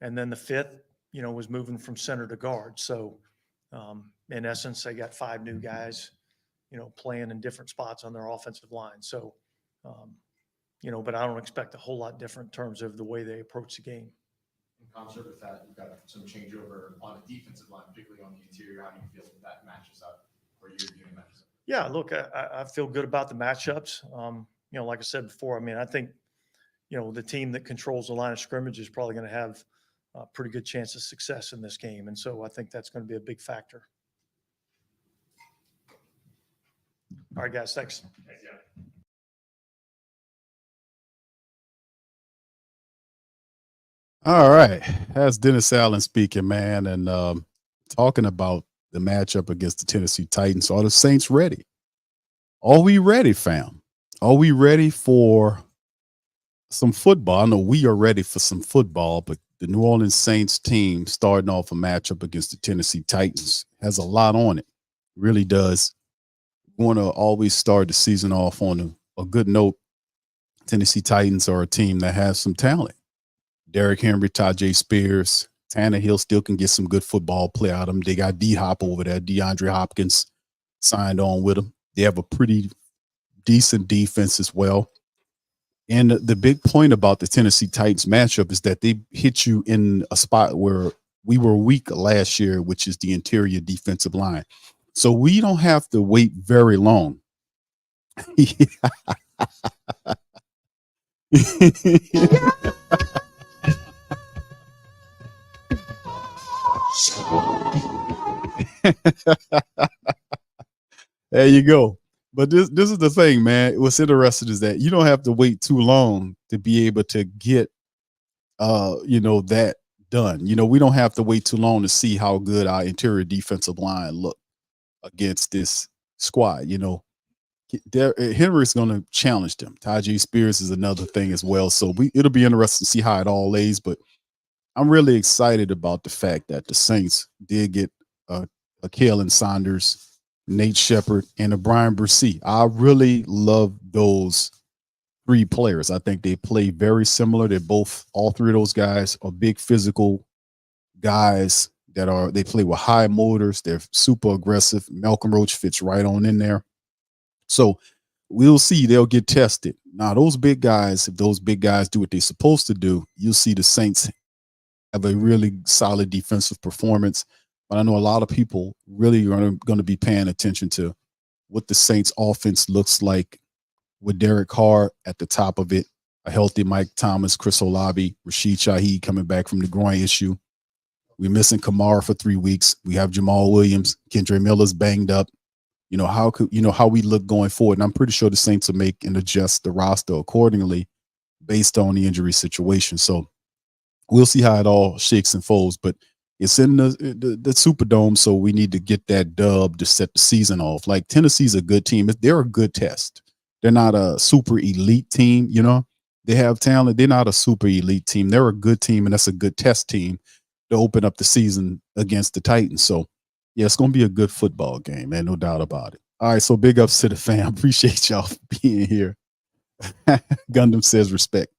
then the 5th, was moving from center to guard. So in essence, they got 5 new guys, playing in different spots on their offensive line. So, but I don't expect a whole lot different in terms of the way they approach the game. In concert with that, you've got some changeover on the defensive line, particularly on the interior. How do you feel that matches up, or you're viewing matches up? Yeah, look, I feel good about the matchups. Like I said before, I think, the team that controls the line of scrimmage is probably going to have a pretty good chance of success in this game. And so I think that's going to be a big factor. All right, guys, thanks. Thanks, yeah. All right. That's Dennis Allen speaking, man, and talking about the matchup against the Tennessee Titans. Are the Saints ready? Are we ready, fam? Are we ready for some football? I know we are ready for some football, but the New Orleans Saints team starting off a matchup against the Tennessee Titans has a lot on it. Really does. We want to always start the season off on a good note. Tennessee Titans are a team that has some talent. Derrick Henry, Tajay Spears, Tannehill still can get some good football play out of them. They got D-Hop over there. DeAndre Hopkins signed on with them. They have a pretty decent defense as well. And the big point about the Tennessee Titans matchup is that they hit you in a spot where we were weak last year, which is the interior defensive line. So we don't have to wait very long. There you go. But this is the thing, man. What's interesting is that you don't have to wait too long to be able to get that done. We don't have to wait too long to see how good our interior defensive line look against this squad. Henry's going to challenge them. Tajay Spears is another thing as well. So it'll be interesting to see how it all lays. But I'm really excited about the fact that the Saints did get a Kalen Saunders, Nate Shepard, and a Brian Bresee. I really love those 3 players. I think they play very similar. All 3 of those guys are big physical guys they play with high motors. They're super aggressive. Malcolm Roach fits right on in there. So we'll see. They'll get tested. Now, those big guys, if those big guys do what they're supposed to do, you'll see the Saints have a really solid defensive performance. But I know a lot of people really are going to be paying attention to what the Saints offense looks like with Derek Carr at the top of it, a healthy Mike Thomas, Chris Olave, Rashid Shaheed coming back from the groin issue. We're missing Kamara for 3 weeks. We have Jamal Williams, Kendre Miller's banged up. How we look going forward. And I'm pretty sure the Saints will make and adjust the roster accordingly based on the injury situation. So we'll see how it all shakes and folds. But it's in the Superdome, so we need to get that dub to set the season off. Like, Tennessee's a good team. They're a good test. They're not a super elite team, They have talent. They're not a super elite team. They're a good team, and that's a good test team to open up the season against the Titans. So, yeah, it's going to be a good football game, man, no doubt about it. All right, so big ups to the fam. Appreciate y'all for being here. Gundam says respect.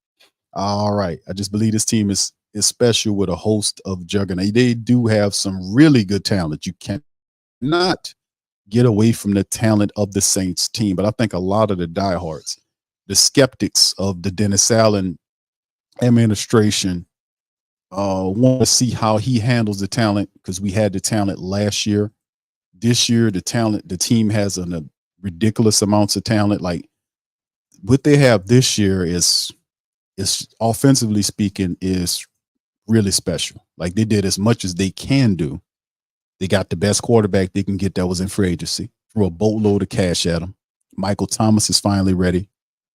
All right, I just believe this team is special with a host of juggernaut. They do have some really good talent. You cannot get away from the talent of the Saints team, but I think a lot of the diehards, the skeptics of the Dennis Allen administration, want to see how he handles the talent, because we had the talent last year. This year, the team has a ridiculous amounts of talent. Like, what they have this year is it's offensively speaking is really special. Like they did as much as they can do. They got the best quarterback they can get that was in free agency. Threw a boatload of cash at him. Michael Thomas is finally ready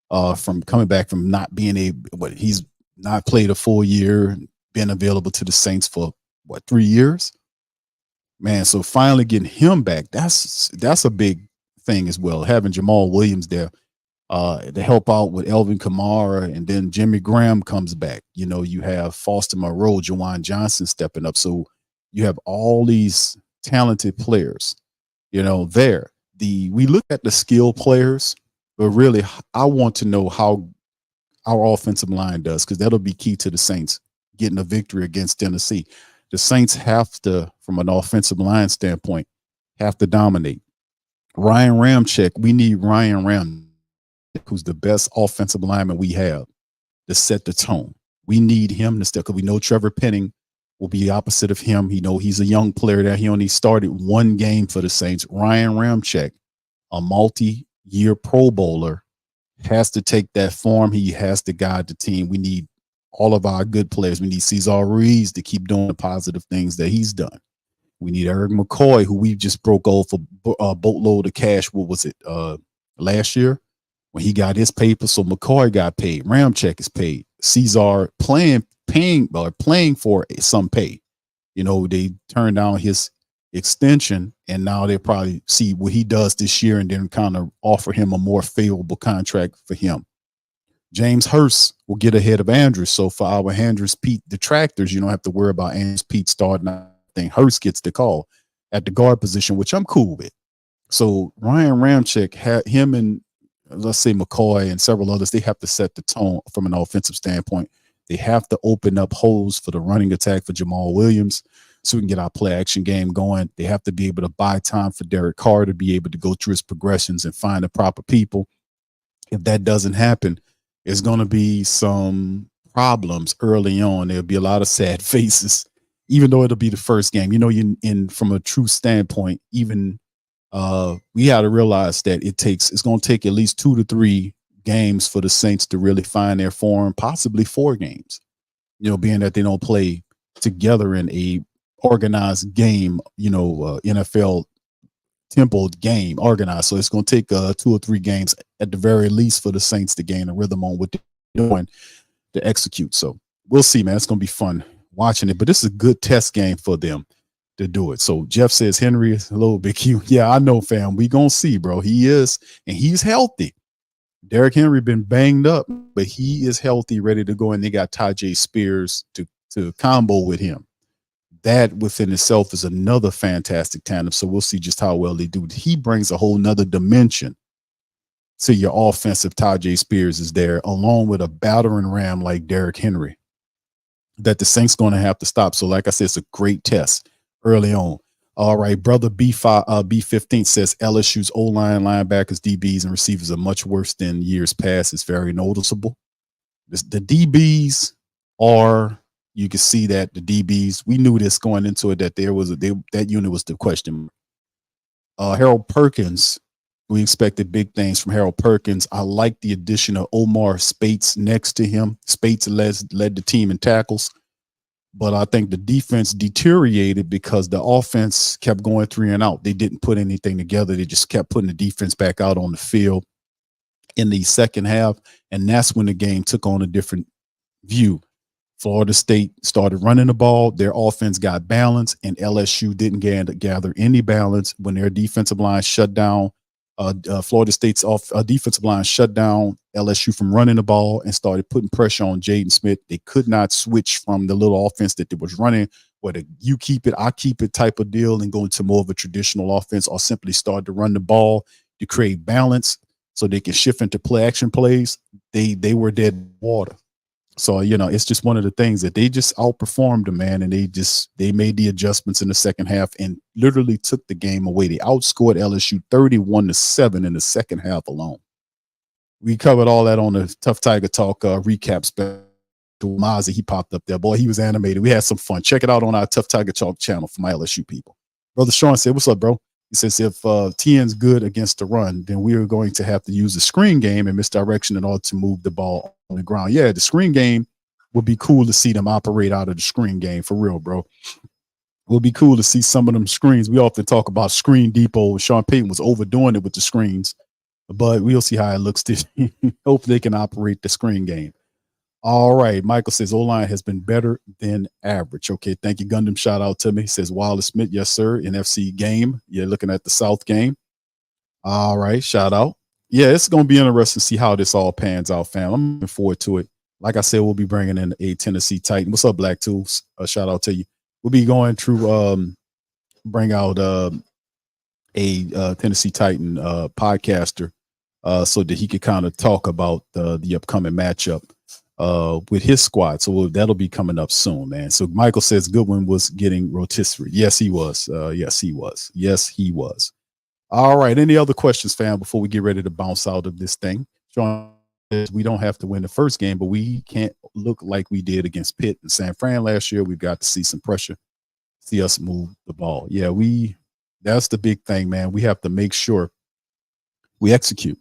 from coming back from not being he's not played a full year, been available to the Saints for 3 years. Man, so finally getting him back, that's a big thing as well. Having Jamal Williams there to help out with Elvin Kamara, and then Jimmy Graham comes back. You know, you have Foster Moreau, Jawan Johnson stepping up. So you have all these talented players, you know, there. We look at the skill players, but really I want to know how our offensive line does, because that'll be key to the Saints getting a victory against Tennessee. The Saints have to, from an offensive line standpoint, have to dominate. Ryan Ramczyk, we need Ryan Ramczyk, who's the best offensive lineman we have, to set the tone. We need him to step, because we know Trevor Penning will be opposite of him. He's a young player there. He only started one game for the Saints. Ryan Ramczyk, a multi-year Pro Bowler, has to take that form. He has to guide the team. We need all of our good players. We need Cesar Ruiz to keep doing the positive things that he's done. We need Eric McCoy, who we just broke off a boatload of cash. What was it, last year when he got his paper? So McCoy got paid. Ramczyk is paid. Cesar paying for some pay. You know, they turned down his extension, and now they probably see what he does this year and then kind of offer him a more favorable contract for him. James Hurst will get ahead of Andrews. So for our Andrews Pete detractors, you don't have to worry about Andrews Pete starting. I think Hurst gets the call at the guard position, which I'm cool with. So Ryan Ramczyk, him and let's say McCoy and several others, they have to set the tone from an offensive standpoint. They have to open up holes for the running attack for Jamal Williams so we can get our play action game going. They have to be able to buy time for Derek Carr to be able to go through his progressions and find the proper people. If that doesn't happen, there's going to be some problems early on. There'll be a lot of sad faces, even though it'll be the first game. You know, from a true standpoint, even we got to realize that it's going to take at least 2 to 3 games for the Saints to really find their form, possibly 4 games, you know, being that they don't play together in a organized game, you know, NFL tempoed game organized. So it's going to take 2 or 3 games at the very least for the Saints to gain a rhythm on what they're doing to execute. So we'll see, man. It's going to be fun watching it, but this is a good test game for them to do it. So Jeff says Henry is a little bit cute. Yeah, I know, fam. We going to see, bro. He is, and he's healthy. Derrick Henry been banged up, but he is healthy, ready to go. And they got Tajay Spears to combo with him. That within itself is another fantastic tandem. So we'll see just how well they do. He brings a whole nother dimension to your offensive. Tajay Spears is there, along with a battering ram like Derrick Henry that the Saints going to have to stop. So like I said, it's a great test early on. All right, brother B15 says LSU's O-line, linebackers, DBs, and receivers are much worse than years past. It's very noticeable. The DBs are, you can see that the DBs, we knew this going into it, that that unit was the question. Harold Perkins, we expected big things from Harold Perkins. I like the addition of Omar Spates next to him. Spates led the team in tackles. But I think the defense deteriorated because the offense kept going 3 and out. They didn't put anything together. They just kept putting the defense back out on the field in the second half. And that's when the game took on a different view. Florida State started running the ball. Their offense got balance, and LSU didn't gather any balance when their defensive line shut down. Florida State's defensive line shut down LSU from running the ball and started putting pressure on Jaden Smith. They could not switch from the little offense that they was running, whether you keep it, I keep it type of deal, and go into more of a traditional offense, or simply start to run the ball to create balance so they can shift into play action plays. They were dead water. So, you know, it's just one of the things that they just outperformed them, man. And they made the adjustments in the second half and literally took the game away. They outscored LSU 31-7 in the second half alone. We covered all that on the Tough Tiger Talk recap special. Mazi, he popped up there. Boy, he was animated. We had some fun. Check it out on our Tough Tiger Talk channel for my LSU people. Brother Sean said, what's up, bro? He says if TN's good against the run, then we are going to have to use the screen game and misdirection in order to move the ball on the ground. Yeah, the screen game would be cool to see them operate out of the screen game for real, bro. It would be cool to see some of them screens. We often talk about screen depot. Sean Payton was overdoing it with the screens, but we'll see how it looks this year. Hope they can operate the screen game. All right. Michael says O-line has been better than average. Okay. Thank you. Gundam shout out to me. He says Wallace Smith. Yes, sir. NFC game. You're looking at the South game. All right. Shout out. Yeah, it's going to be interesting to see how this all pans out, fam. I'm looking forward to it. Like I said, we'll be bringing in a Tennessee Titan. What's up, Black Tools? Shout out to you. We'll be going through, bring out a Tennessee Titan podcaster so that he could kind of talk about the upcoming matchup with his squad. So that'll be coming up soon, man. So Michael says Goodwin was getting rotisserie. Yes, he was. Yes, he was. Yes, he was. All right. Any other questions, fam, before we get ready to bounce out of this thing? Sean says we don't have to win the first game, but we can't look like we did against Pitt and San Fran last year. We've got to see some pressure, see us move the ball. Yeah, that's the big thing, man. We have to make sure we execute.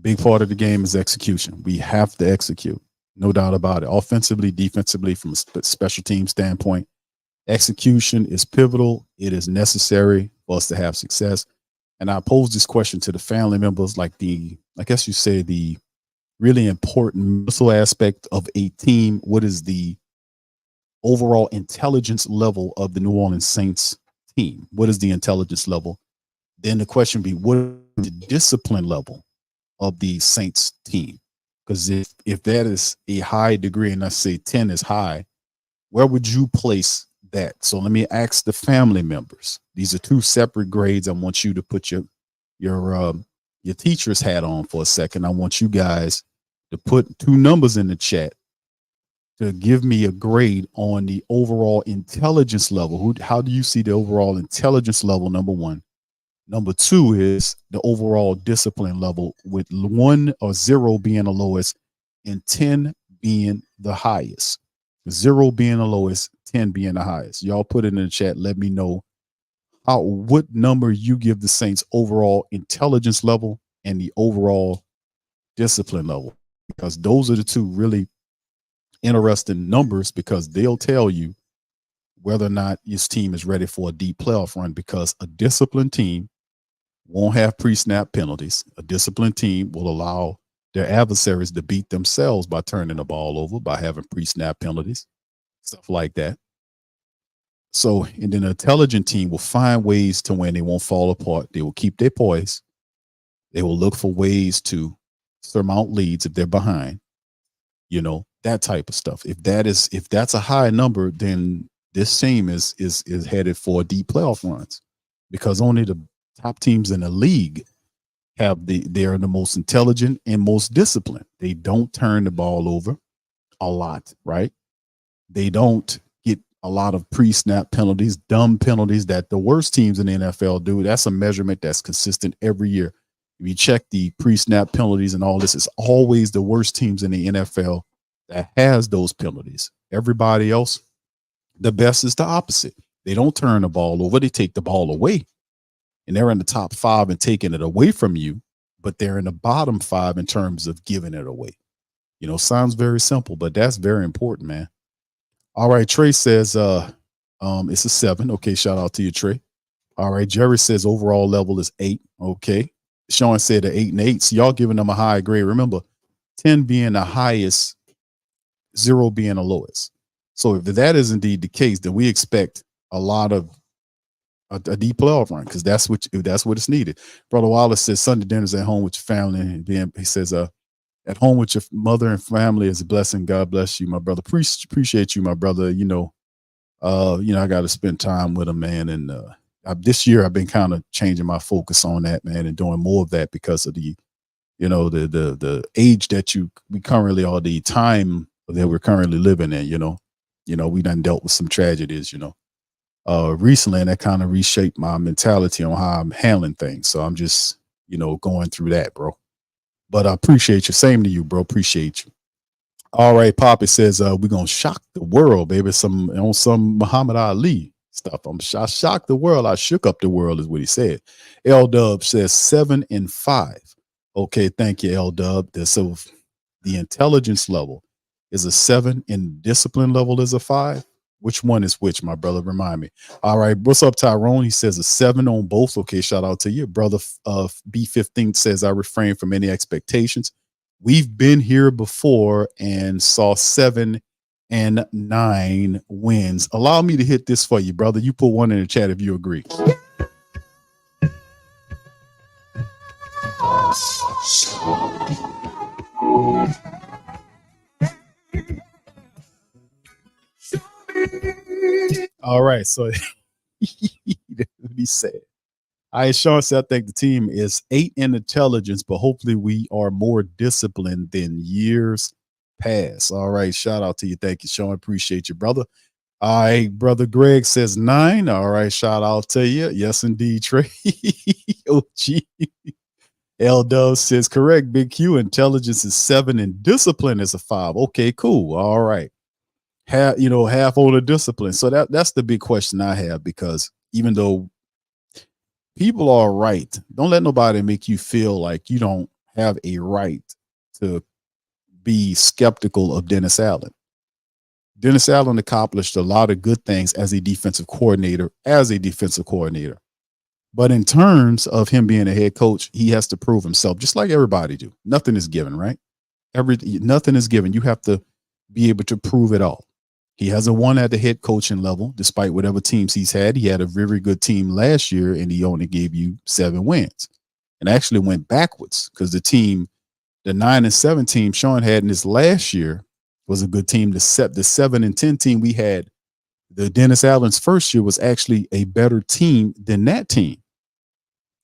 Big part of the game is execution. We have to execute. No doubt about it. Offensively, defensively, from a special team standpoint, execution is pivotal. It is necessary for us to have success. And I pose this question to the family members, like I guess you say the really important mental aspect of a team. What is the overall intelligence level of the New Orleans Saints team? What is the intelligence level? Then the question would be, what is the discipline level of the Saints team? Because if that is a high degree, and I say 10 is high, where would you place that? So let me ask the family members. These are two separate grades. I want you to put your teacher's hat on for a second. I want you guys to put two numbers in the chat to give me a grade on the overall intelligence level. How do you see the overall intelligence level? Number one. Number two is the overall discipline level, with 1 or 0 being the lowest and 10 being the highest. 0 being the lowest, 10 being the highest. Y'all put it in the chat. Let me know what number you give the Saints overall intelligence level and the overall discipline level, because those are the two really interesting numbers, because they'll tell you whether or not this team is ready for a deep playoff run, because a disciplined team won't have pre-snap penalties. A disciplined team will allow their adversaries to beat themselves by turning the ball over, by having pre-snap penalties, stuff like that. So, and then an intelligent team will find ways to win. They won't fall apart. They will keep their poise. They will look for ways to surmount leads if they're behind. That type of stuff. If that's a high number, then this team is headed for deep playoff runs, because only the top teams in the league they're the most intelligent and most disciplined. They don't turn the ball over a lot, right? They don't get a lot of pre-snap penalties, dumb penalties that the worst teams in the NFL do. That's a measurement that's consistent every year. If you check the pre-snap penalties and all this, it's always the worst teams in the NFL that has those penalties. Everybody else, the best is the opposite. They don't turn the ball over. They take the ball away. And they're in the top 5 and taking it away from you, but they're in the bottom 5 in terms of giving it away. Sounds very simple, but that's very important, man. All right. Trey says, it's a 7. Okay. Shout out to you, Trey. All right. Jerry says overall level is 8. Okay. Sean said 8 and 8. So y'all giving them a high grade. Remember, 10 being the highest, 0 being the lowest. So if that is indeed the case, then we expect a lot of a deep playoff run, because that's what it's needed. Brother Wallace says Sunday dinners at home with your family, and then he says at home with your mother and family is a blessing. God bless you, my brother. Appreciate you, my brother. I got to spend time with him, man. And this year I've been kind of changing my focus on that, man, and doing more of that because of the age that we currently, or the time that we're currently living in. We done dealt with some tragedies, recently, and that kind of reshaped my mentality on how I'm handling things. So I'm just, going through that, bro. But I appreciate you. Same to you, bro. Appreciate you. All right, Poppy says we're gonna shock the world, baby. Some Muhammad Ali. stuff. I shocked the world. I shook up the world is what he said. L Dub says 7 and 5. Okay, thank you, L Dub. So the intelligence level is a 7 and discipline level is a 5. Which one is which, my brother? Remind me. All right, what's up, Tyrone? He says a 7 on both. Okay, shout out to you. Brother B15 says I refrain from any expectations. We've been here before and saw 7 and 9 wins. Allow me to hit this for you, brother. You put one in the chat if you agree. All right, so let me say it. All right, Sean said, I think the team is 8 in intelligence, but hopefully we are more disciplined than years past. All right, shout out to you. Thank you, Sean. Appreciate you, brother. All right, brother Greg says 9. All right, shout out to you. Yes, indeed, Trey. OG. L Dove says correct. Big Q, intelligence is 7 and discipline is a 5. Okay, cool. All right. Half on the discipline. So that's the big question I have, because even though people are right, don't let nobody make you feel like you don't have a right to be skeptical of Dennis Allen. Dennis Allen accomplished a lot of good things as a defensive coordinator, But in terms of him being a head coach, he has to prove himself, just like everybody do. Nothing is given, right? Nothing is given. You have to be able to prove it all. He hasn't won at the head coaching level, despite whatever teams he's had. He had a very good team last year, and he only gave you 7 wins, and actually went backwards because the 9 and 7 team Sean had in his last year was a good team. The 7 and 10 team we had, the Dennis Allen's first year, was actually a better team than that team.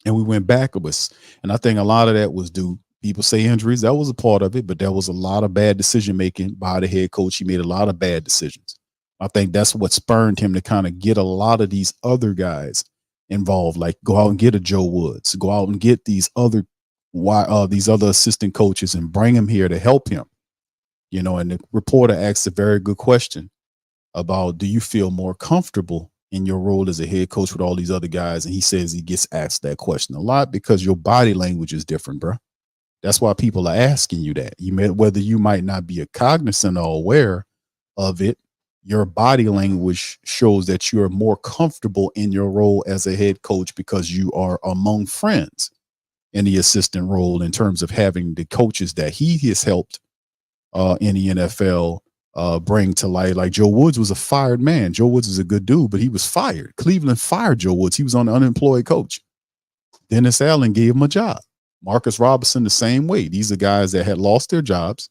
And we went backwards. And I think a lot of that was due, people say injuries, that was a part of it, but there was a lot of bad decision making by the head coach. He made a lot of bad decisions. I think that's what spurred him to kind of get a lot of these other guys involved, like go out and get a Joe Woods, go out and get these other assistant coaches and bring them here to help him. And the reporter asked a very good question about, do you feel more comfortable in your role as a head coach with all these other guys? And he says he gets asked that question a lot because your body language is different, bro. That's why people are asking you that. Whether you might not be cognizant or aware of it, your body language shows that you're more comfortable in your role as a head coach because you are among friends in the assistant role, in terms of having the coaches that he has helped in the NFL bring to light. Like Joe Woods was a fired man. Joe Woods is a good dude, but he was fired. Cleveland fired Joe Woods. He was on the unemployed coach. Dennis Allen gave him a job. Marcus Robinson the same way. These are guys that had lost their jobs,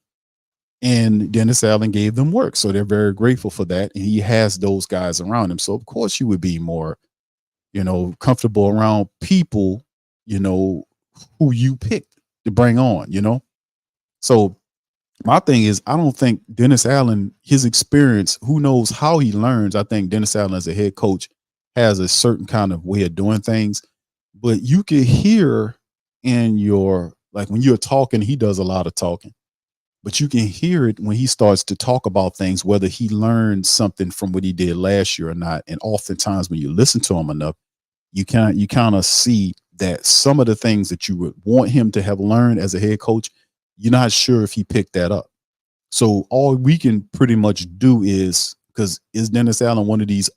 and Dennis Allen gave them work. So they're very grateful for that. And he has those guys around him. So of course you would be more, comfortable around people, who you picked to bring on, So my thing is, I don't think Dennis Allen, his experience, who knows how he learns. I think Dennis Allen as a head coach has a certain kind of way of doing things, but you can hear in when you're talking, he does a lot of talking, but you can hear it when he starts to talk about things, whether he learned something from what he did last year or not. And oftentimes when you listen to him enough, you kind of see that some of the things that you would want him to have learned as a head coach, you're not sure if he picked that up. So all we can pretty much do is Dennis Allen one of these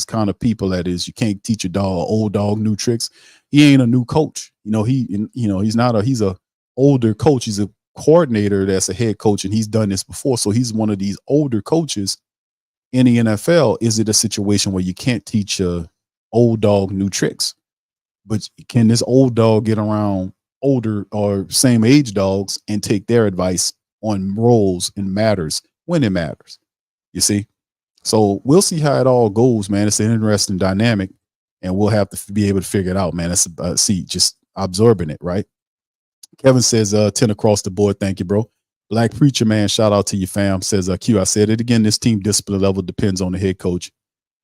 kind of people that is, you can't teach a old dog new tricks. He ain't a new coach. He's a older coach. He's a coordinator that's a head coach, and he's done this before. So he's one of these older coaches in the NFL. Is it a situation where you can't teach a old dog new tricks? But can this old dog get around older or same age dogs and take their advice on roles and matters when it matters? You see? So we'll see how it all goes, man. It's an interesting dynamic, and we'll have to be able to figure it out, man. It's just absorbing it, right? Kevin says 10 across the board. Thank you, bro. Black Preacher Man, shout out to you, fam. Says Q, I said it again, this team discipline level depends on the head coach.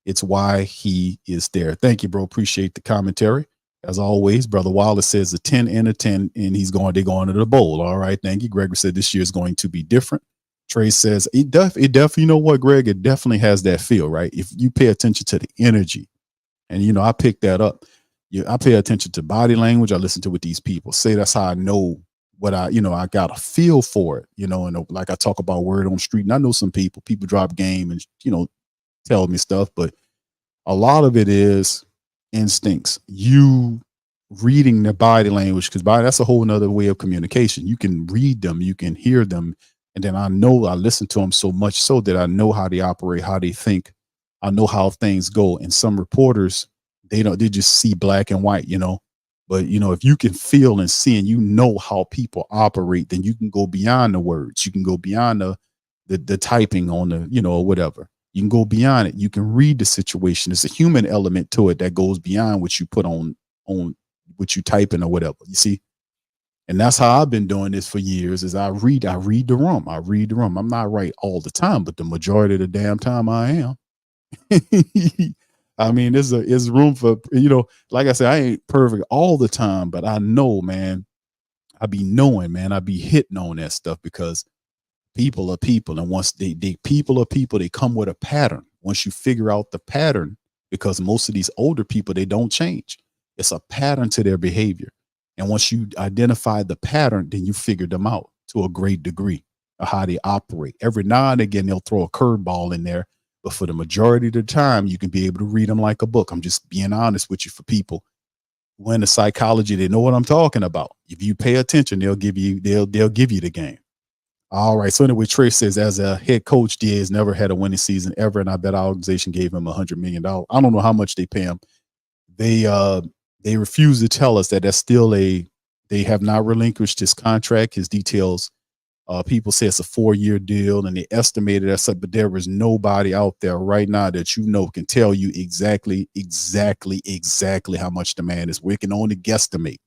It's why he is there. Thank you, bro. Appreciate the commentary. As always, Brother Wallace says a 10 and a 10, and they're going to the bowl. All right. Thank you. Gregory said this year is going to be different. Trey says it definitely, you know what, Greg, it definitely has that feel, right? If you pay attention to the energy, and I pick that up. I pay attention to body language. I listen to what these people say. That's how I know what I got a feel for it, and like I talk about word on the street, and I know some people drop game and, tell me stuff, but a lot of it is instincts. You reading their body language, because that's a whole nother way of communication. You can read them, you can hear them, and then I listen to them so much so that I know how they operate, how they think. I know how things go. And some reporters, they just see black and white, but if you can feel and see and how people operate, then you can go beyond the words. You can go beyond the typing on the, or whatever. You can go beyond it. You can read the situation. There's a human element to it that goes beyond what you put on what you type in or whatever. You see? And that's how I've been doing this for years, is I read the room. I read the room. I'm not right all the time, but the majority of the damn time I am. I mean, there's room for, like I said, I ain't perfect all the time, but I know, man, I be knowing, man, I be hitting on that stuff, because people are people. And once people are people, they come with a pattern. Once you figure out the pattern, because most of these older people, they don't change. It's a pattern to their behavior. And once you identify the pattern, then you figure them out to a great degree of how they operate. Every now and again, they'll throw a curveball in there, but for the majority of the time, you can be able to read them like a book. I'm just being honest with you. For people who in the psychology, they know what I'm talking about. If you pay attention, they'll give you the game. All right. So anyway, Trey says, as a head coach, DA has never had a winning season ever, and I bet our organization gave him $100 million. I don't know how much they pay him. They refuse to tell us that that's still they have not relinquished his contract, his details. People say it's a 4-year deal, and they estimated that, but there is nobody out there right now that can tell you exactly how much the man is. We can only guesstimate.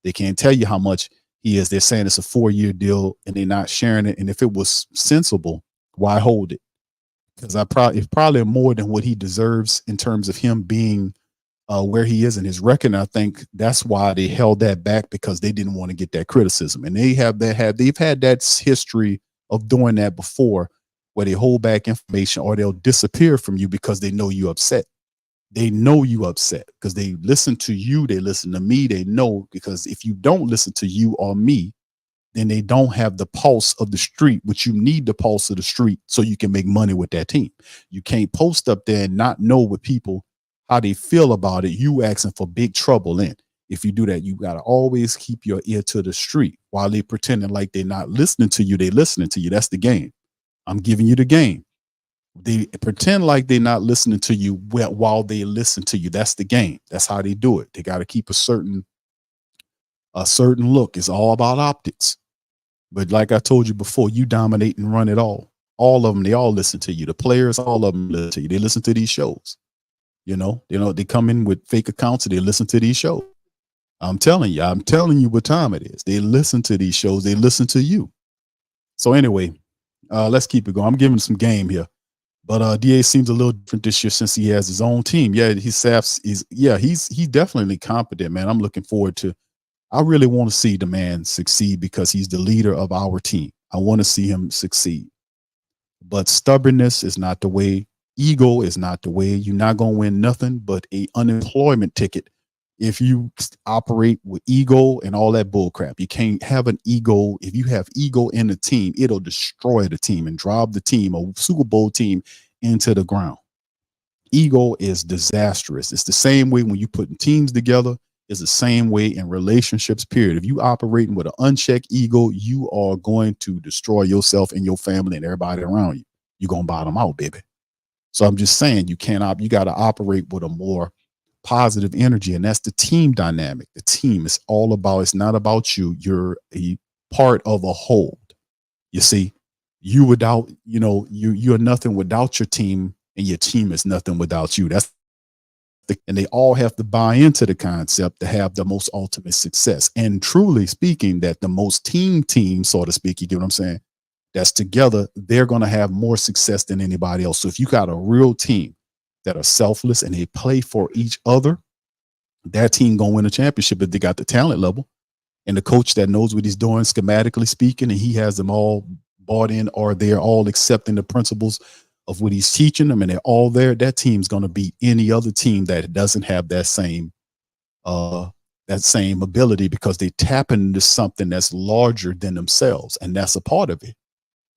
They can't tell you how much he is. They're saying it's a 4-year deal, and they're not sharing it. And if it was sensible, why hold it? Because it's probably more than what he deserves in terms of him being where he is in his record. And I think that's why they held that back, because they didn't want to get that criticism. And they've had that history of doing that before, where they hold back information or they'll disappear from you because they know you upset. They know you upset because they listen to you. They listen to me. They know, because if you don't listen to you or me, then they don't have the pulse of the street, which you need the pulse of the street so you can make money with that team. You can't post up there and not know what people, how they feel about it. You asking for big trouble in. If you do that, you got to always keep your ear to the street. While they pretending like they're not listening to you, they listening to you. That's the game. I'm giving you the game. They pretend like they're not listening to you while they listen to you. That's the game. That's how they do it. They got to keep a certain look. It's all about optics. But like I told you before, you dominate and run it all. All of them, they all listen to you. The players, all of them listen to you. They listen to these shows. They come in with fake accounts and they listen to these shows. I'm telling you what time it is. They listen to these shows. They listen to you. So anyway, let's keep it going. I'm giving some game here. But DA seems a little different this year since he has his own team. Yeah, his staff he's definitely competent, man. I'm looking forward to. I really want to see the man succeed because he's the leader of our team. I want to see him succeed. But stubbornness is not the way. Ego is not the way. You're not going to win nothing but a unemployment ticket if you operate with ego and all that bull crap. You can't have an ego. If you have ego in the team, it'll destroy the team and drive the team, a Super Bowl team, into the ground. Ego is disastrous. It's the same way when you putting teams together. It's the same way in relationships, period. If you operating with an unchecked ego, you are going to destroy yourself and your family and everybody around you. You're going to bottom out, baby. So I'm just saying, you got to operate with a more positive energy, and that's the team dynamic. The team is all about, it's not about you. You're a part of a whole. You see, you're nothing without your team, and your team is nothing without you. And they all have to buy into the concept to have the most ultimate success. And truly speaking, that the most team, so to speak, you get what I'm saying? That's together, they're going to have more success than anybody else. So if you got a real team that are selfless and they play for each other, that team going to win a championship if they got the talent level and the coach that knows what he's doing schematically speaking, and he has them all bought in, or they're all accepting the principles of what he's teaching them, and they're all there, that team's going to beat any other team that doesn't have that same ability, because they tap into something that's larger than themselves, and that's a part of it.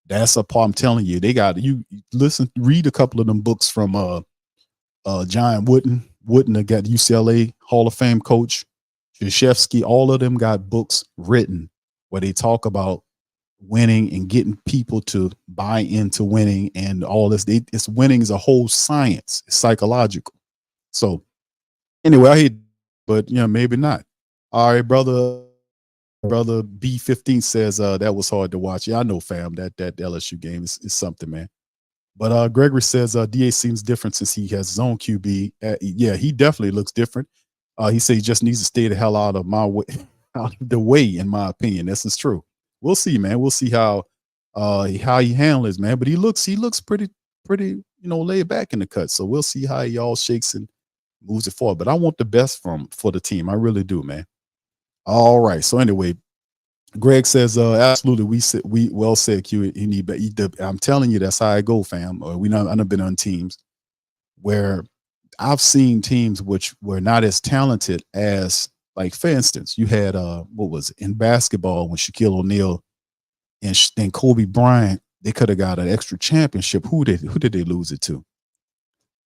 That's a part. I'm telling you, they got you. Listen, read a couple of them books from John Wooden. Wooden got UCLA Hall of Fame coach, Krzyzewski. All of them got books written where they talk about winning and getting people to buy into winning and all this. It's winning is a whole science. It's psychological. So anyway, I hate, but maybe not. All right, brother B15 says that was hard to watch. Yeah, I know, fam. That LSU game is something, man. But Gregory says DA seems different since he has his own QB. Yeah, he definitely looks different. He said he just needs to stay the hell out of my way, out of the way, in my opinion. This is true. We'll see, man. We'll see how he handles, man. But he looks pretty, laid back in the cut. So we'll see how he all shakes and moves it forward. But I want the best for the team. I really do, man. All right. So anyway, Greg says, absolutely. We well said, Q. I'm telling you, that's how I go, fam. I've been on teams where I've seen teams which were not as talented as, like, for instance, you had what was it in basketball when Shaquille O'Neal and Kobe Bryant, they could have got an extra championship. Who did they lose it to?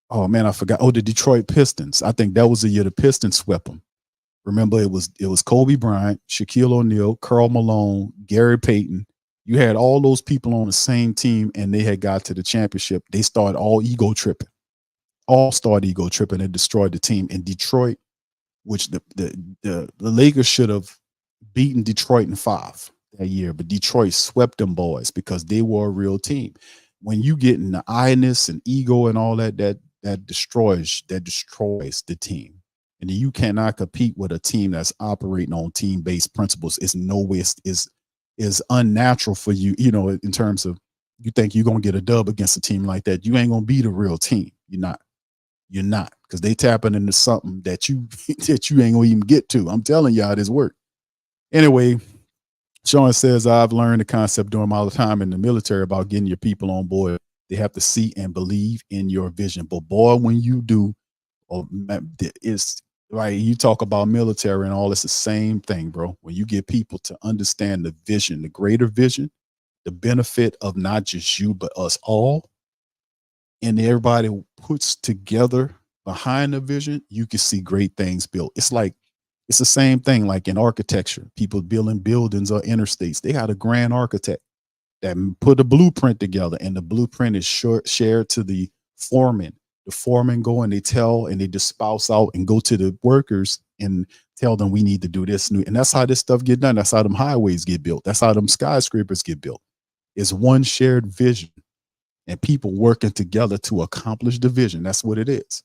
Oh man, I forgot. Oh, the Detroit Pistons. I think that was the year the Pistons swept them. Remember, it was Kobe Bryant, Shaquille O'Neal, Karl Malone, Gary Payton. You had all those people on the same team, and they had got to the championship. They started all started ego tripping, and destroyed the team in Detroit, which the Lakers should have beaten Detroit in 5 that year, but Detroit swept them boys because they were a real team. When you get in the I-ness and ego and all that destroys the team. And you cannot compete with a team that's operating on team-based principles. It's no way is unnatural for you, in terms of, you think you're going to get a dub against a team like that. You ain't going to beat a real team. You're not, because they tapping into something that you ain't going to even get to. I'm telling you how this work. Anyway, Sean says, I've learned the concept during my time in the military about getting your people on board. They have to see and believe in your vision. But boy, when you do, it's right. You talk about military and all, it's the same thing, bro. When you get people to understand the vision, the greater vision, the benefit of not just you, but us all, and everybody puts together behind the vision, you can see great things built. It's the same thing like in architecture. People building buildings or interstates, they had a grand architect that put a blueprint together, and the blueprint is shared to the foreman. The foreman go and they tell, and they dispouse out and go to the workers and tell them, we need to do this. And that's how this stuff get done. That's how them highways get built. That's how them skyscrapers get built. It's one shared vision and people working together to accomplish the vision. That's what it is.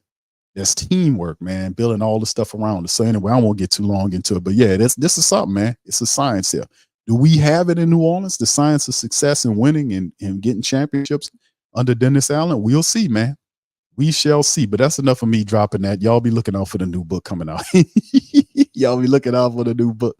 That's teamwork, man, building all the stuff around us. So anyway, I won't get too long into it, but yeah, this is something, man. It's a science here. Do we have it in New Orleans? The science of success and winning and getting championships under Dennis Allen? We'll see, man. We shall see. But that's enough of me dropping that. Y'all be looking out for the new book coming out. Y'all be looking out for the new book.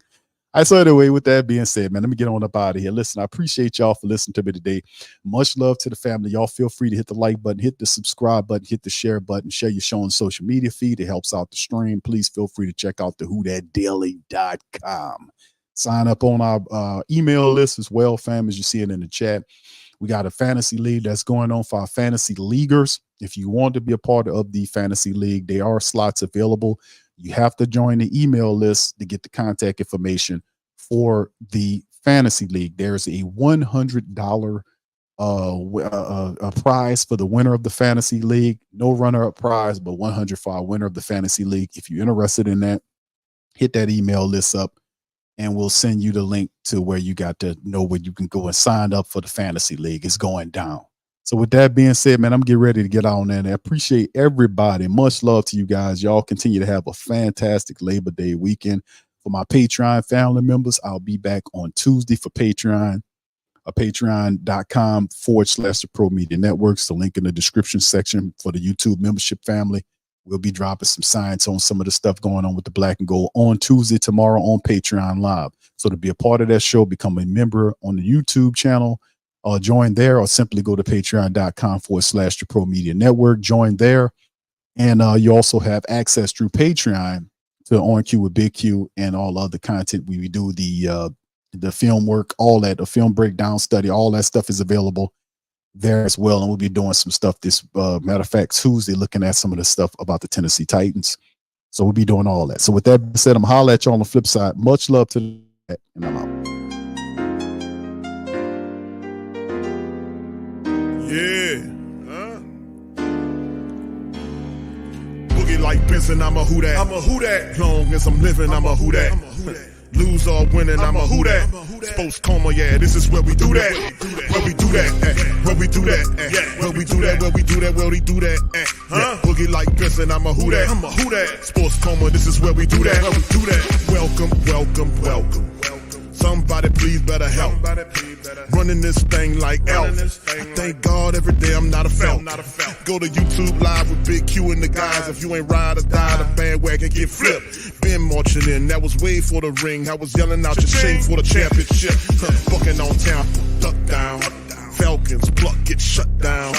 All right, so anyway, with that being said, man, let me get on up out of here. Listen, I appreciate y'all for listening to me today. Much love to the family. Y'all feel free to hit the like button, hit the subscribe button, hit the share button, share your show on social media feed. It helps out the stream. Please feel free to check out the whothatdaily.com. Sign up on our email list as well, fam, as you see it in the chat. We got a fantasy league that's going on for our fantasy leaguers. If you want to be a part of the fantasy league, there are slots available. You have to join the email list to get the contact information for the fantasy league. There's a $100 a prize for the winner of the fantasy league. No runner-up prize, but $100 for our winner of the fantasy league. If you're interested in that, hit that email list up, and we'll send you the link to where you got to know where you can go and sign up for the fantasy league. It's going down. So with that being said, man, I'm getting ready to get on there. And I appreciate everybody. Much love to you guys. Y'all continue to have a fantastic Labor Day weekend. For my Patreon family members, I'll be back on Tuesday for Patreon. Patreon.com/the Pro Media Networks. The link in the description section for the YouTube membership family. We'll be dropping some science on some of the stuff going on with the Black and Gold on Tuesday, tomorrow on Patreon Live. So to be a part of that show, become a member on the YouTube channel. join there, or simply go to patreon.com/the Pro Media Network. Join there. And you also have access through Patreon to On Cue with Big Q and all other content. We do the film work, all that, the film breakdown study, all that stuff is available there as well. And we'll be doing some stuff this matter of fact Tuesday, looking at some of the stuff about the Tennessee Titans. So we'll be doing all that. So with that being said, I'm holler at you on the flip side. Much love to that, and I'm out. Yeah. Boogie like Benson, I'm a who that. I'm a who that. Long as I'm living, I'm a who that. Lose or winning, I'm a who that. Sports Coma, yeah, this is where we do that. Where we do that, where we do that, where we do that, where we do that, where we do that, huh? Boogie like Benson, I'm a who that. I'm a who that. Sports Coma, this is where we do that. Where we do that. Welcome, welcome, welcome. Somebody please better help. Running this thing like Elf. I thank God every day I'm not a felt. Go to YouTube Live with Big Q and the guys. If you ain't ride or die, the bandwagon get flipped. Been marching in, that was way for the ring. I was yelling out your shame for the championship. Bucking on Tampa, duck down. Falcons, pluck, get shut down.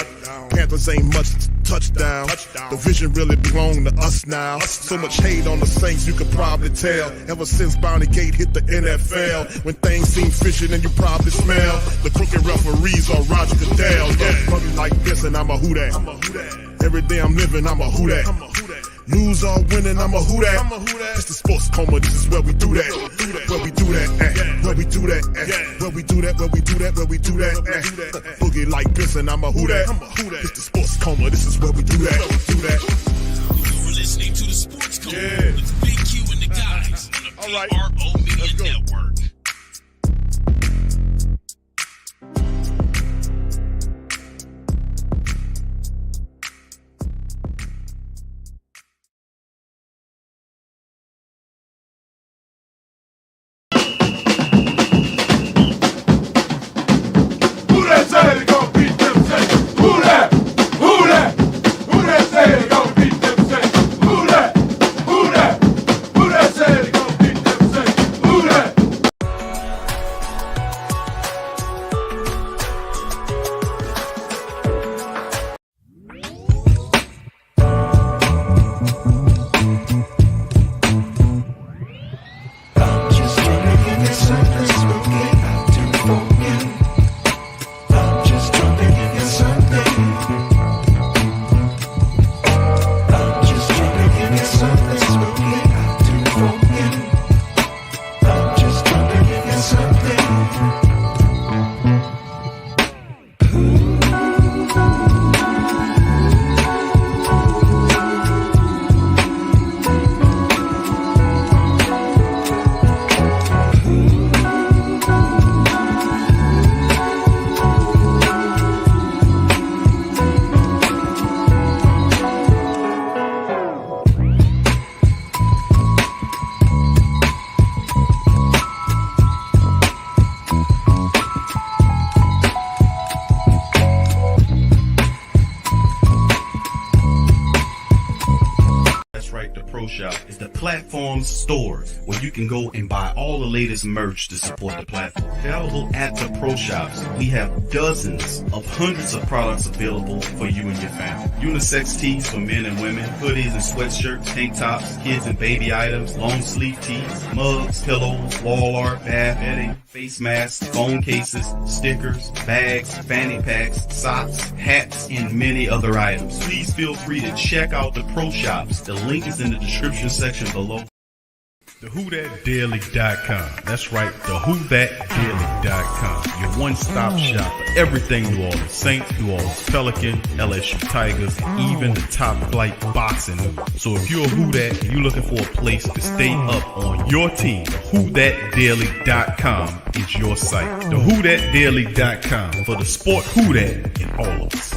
Panthers ain't much touchdown. The vision really belong to us now. So much hate on the Saints, you could probably tell. Ever since Bounty Gate hit the NFL, when things seem fishy, then you probably smell the crooked referees or Roger Goodell. Yeah, probably like this, and I'm a who that. Every day I'm living, I'm a who that. Lose or winning, I'm a who that. It's the Sports Coma, this is where we do that. Where we do that, where we do that, where we do that, where we do that, where we do that. Boogie like this, and I'm a who that. It's the Sports Coma, this is where we do that. You're listening to the Sports Coma with Big Q and the guys on the PRO Media Network. Platform store where you can go and buy all the latest merch to support the platform. Available at the Pro Shops, we have dozens of hundreds of products available for you and your family. Unisex tees for men and women, hoodies and sweatshirts, tank tops, kids and baby items, long sleeve tees, mugs, pillows, wall art, bath bedding, face masks, phone cases, stickers, bags, fanny packs, socks, hats, and many other items. Please feel free to check out the Pro Shops. The link is in the description section below. TheWhoThatDaily.com. That's right, TheWhoThatDaily.com. Your one-stop shop for everything New Orleans Saints, New Orleans Pelicans, LSU Tigers, even the top flight boxing news. So if you're a Who That and you're looking for a place to stay up on your team, TheWhoThatDaily.com is your site. TheWhoThatDaily.com for the sport Who That in all of us.